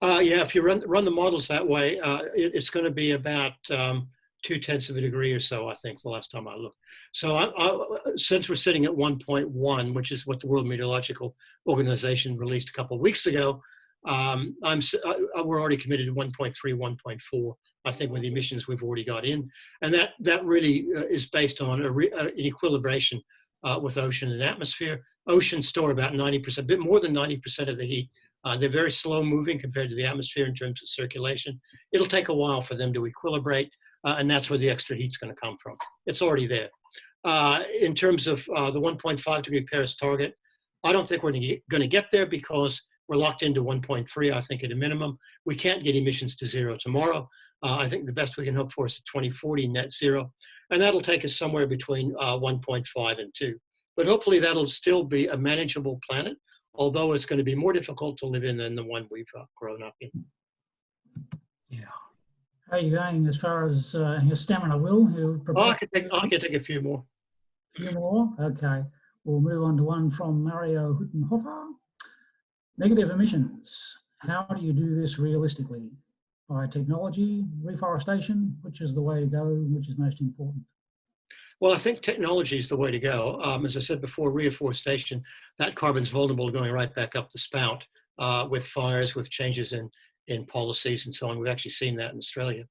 Speaker 2: Yeah, if you run the models that way, it's going to be about 0.2 of a degree or so, I think, the last time I looked. So since we're sitting at 1.1, which is what the World Meteorological Organization released a couple of weeks ago, we're already committed to 1.3, 1.4, I think, with the emissions we've already got in. And that really is based on an equilibration with ocean and atmosphere. Oceans store about 90%, a bit more than 90% of the heat. They're very slow moving compared to the atmosphere in terms of circulation. It'll take a while for them to equilibrate, and that's where the extra heat's going to come from. It's already there. In terms of the 1.5 degree Paris target, I don't think we're going to get there because we're locked into 1.3, I think, at a minimum. We can't get emissions to zero tomorrow. I think the best we can hope for is a 2040 net zero, and that'll take us somewhere between 1.5 and 2. But hopefully that'll still be a manageable planet, although it's going to be more difficult to live in than the one we've grown up in.
Speaker 1: Yeah.
Speaker 3: How are you going as far as your stamina, Will?
Speaker 2: I can take a few more.
Speaker 3: A few more? Okay. We'll move on to one from Mario Huttenhofer. Negative emissions. How do you do this realistically? By technology, reforestation, which is the way to go, which is most important?
Speaker 2: Well, I think technology is the way to go. As I said before, reforestation, that carbon's vulnerable to going right back up the spout with fires, with changes in policies and so on. We've actually seen that in Australia.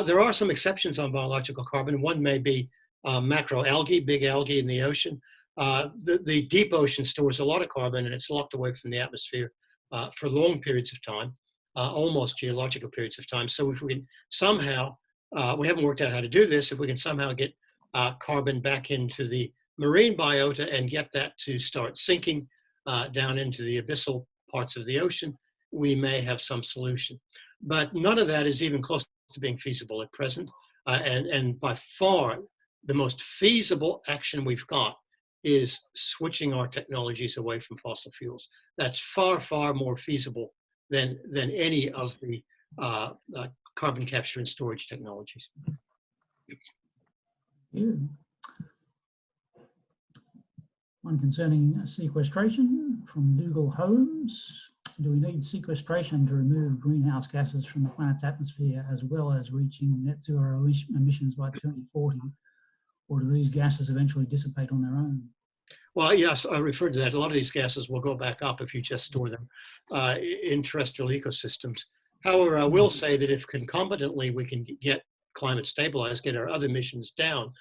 Speaker 2: There are some exceptions on biological carbon. One may be macroalgae, big algae in the ocean. The deep ocean stores a lot of carbon and it's locked away from the atmosphere for long periods of time, almost geological periods of time. So if we can somehow, we haven't worked out how to do this, if we can somehow get carbon back into the marine biota and get that to start sinking down into the abyssal parts of the ocean, we may have some solution. But none of that is even close to being feasible at present. And by far, the most feasible action we've got is switching our technologies away from fossil fuels. That's far, far more feasible than any of the carbon capture and storage technologies.
Speaker 3: Yeah. One concerning sequestration from Dougal Holmes. Do we need sequestration to remove greenhouse gases from the planet's atmosphere as well as reaching net zero emissions by 2040? Or do these gases eventually dissipate on their own?
Speaker 2: Well, yes, I referred to that. A lot of these gases will go back up if you just store them in terrestrial ecosystems. However, I will say that if concomitantly we can get climate stabilized, get our other emissions down,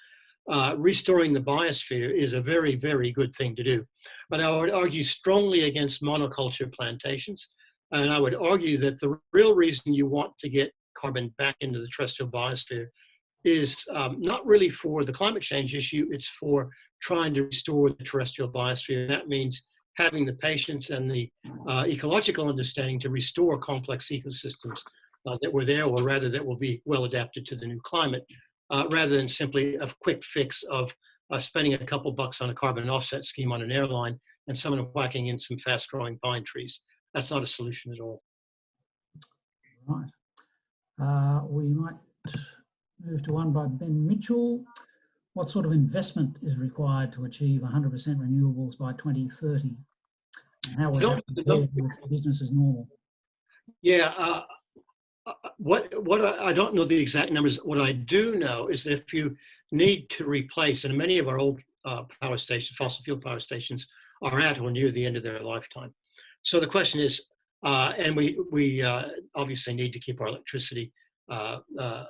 Speaker 2: restoring the biosphere is a very, very good thing to do. But I would argue strongly against monoculture plantations. And I would argue that the real reason you want to get carbon back into the terrestrial biosphere is not really for the climate change issue, it's for trying to restore the terrestrial biosphere. And that means having the patience and the ecological understanding to restore complex ecosystems that were there, or rather that will be well adapted to the new climate, rather than simply a quick fix of spending a couple bucks on a carbon offset scheme on an airline and someone whacking in some fast growing pine trees. That's not a solution at all.
Speaker 3: Right. We might move to one by Ben Mitchell. What sort of investment is required to achieve 100% renewables by 2030? And how would that compare with business as normal?
Speaker 2: Yeah, I don't know the exact numbers. What I do know is that if you need to replace, and many of our old power stations, fossil fuel power stations, are at or near the end of their lifetime. So the question is, and we obviously need to keep our electricity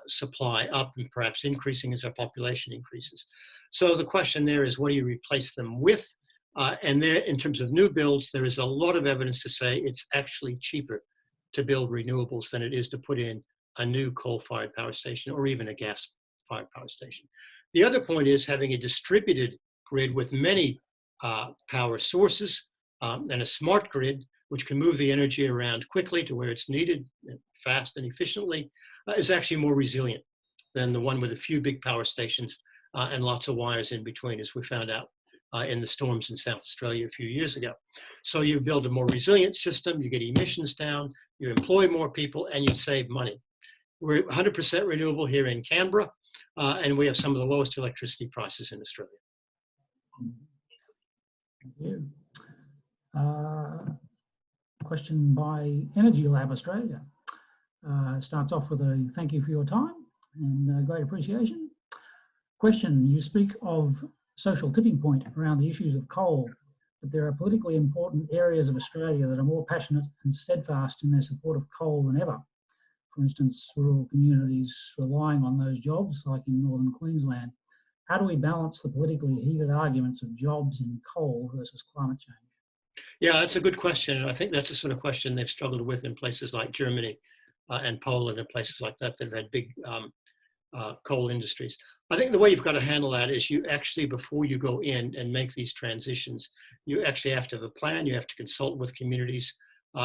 Speaker 2: supply up and perhaps increasing as our population increases. So the question there is, what do you replace them with? And there, in terms of new builds, there is a lot of evidence to say it's actually cheaper to build renewables than it is to put in a new coal-fired power station or even a gas-fired power station. The other point is having a distributed grid with many power sources and a smart grid which can move the energy around quickly to where it's needed, fast and efficiently, is actually more resilient than the one with a few big power stations and lots of wires in between, as we found out in the storms in South Australia a few years ago. So you build a more resilient system, you get emissions down, you employ more people, and you save money. We're 100% renewable here in Canberra, and we have some of the lowest electricity prices in Australia.
Speaker 3: Thank you. Question by Energy Lab Australia. Starts off with a thank you for your time and great appreciation. Question, you speak of social tipping point around the issues of coal, but there are politically important areas of Australia that are more passionate and steadfast in their support of coal than ever. For instance, rural communities relying on those jobs, like in northern Queensland. how do we balance the politically heated arguments of jobs in coal versus climate change?
Speaker 2: Yeah, that's a good question. And I think that's the sort of question they've struggled with in places like Germany and Poland and places like that that have had big coal industries. I think the way you've got to handle that is you actually, before you go in and make these transitions, you actually have to have a plan. You have to consult with communities.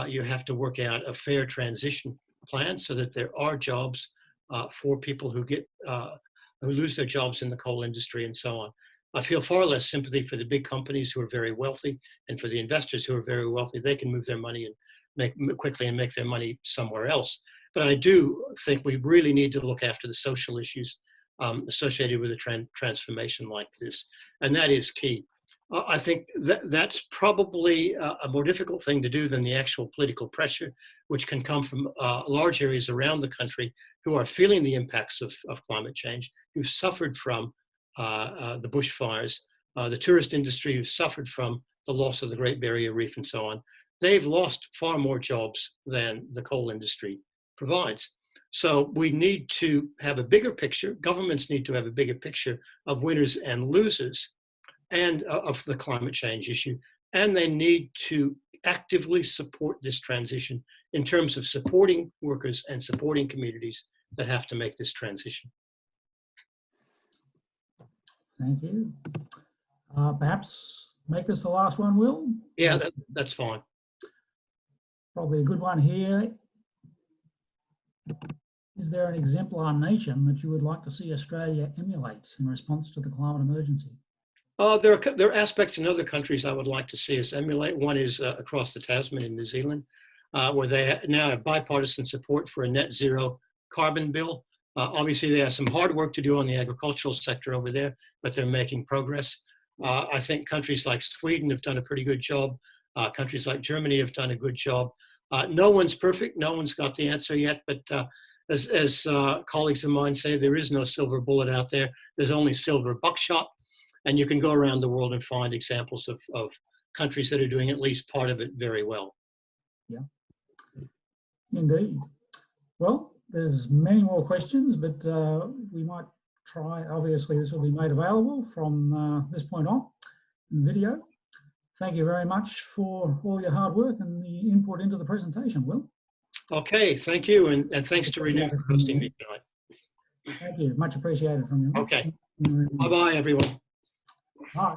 Speaker 2: You have to work out a fair transition plan so that there are jobs for people who lose their jobs in the coal industry and so on. I feel far less sympathy for the big companies who are very wealthy and for the investors who are very wealthy. They can move their money and make their money somewhere else. But I do think we really need to look after the social issues associated with a transformation like this. And that is key. I think that's probably a more difficult thing to do than the actual political pressure, which can come from large areas around the country who are feeling the impacts of climate change, who've suffered from the bushfires, the tourist industry who suffered from the loss of the Great Barrier Reef and so on. They've lost far more jobs than the coal industry provides. So we need to have a bigger picture. Governments need to have a bigger picture of winners and losers and of the climate change issue. And they need to actively support this transition in terms of supporting workers and supporting communities that have to make this transition.
Speaker 3: Thank you. Perhaps make this the last one, Will?
Speaker 2: Yeah, that's fine.
Speaker 3: Probably a good one here. Is there an exemplar nation that you would like to see Australia emulate in response to the climate emergency? There
Speaker 2: are aspects in other countries I would like to see us emulate. One is across the Tasman in New Zealand, where they now have bipartisan support for a net zero carbon bill. Obviously, they have some hard work to do on the agricultural sector over there, but they're making progress. I think countries like Sweden have done a pretty good job. Countries like Germany have done a good job. No one's perfect. No one's got the answer yet, but as colleagues of mine say, there is no silver bullet out there. There's only silver buckshot. And you can go around the world and find examples of countries that are doing at least part of it very well.
Speaker 3: Yeah, indeed. Well, there's many more questions, but we might try, obviously this will be made available from this point on in the video. Thank you very much for all your hard work and the input into the presentation, Will.
Speaker 2: Okay, thank you, and thanks to Renew for hosting me tonight.
Speaker 3: Thank you, much appreciated from you.
Speaker 2: Okay, bye-bye everyone.
Speaker 3: Bye.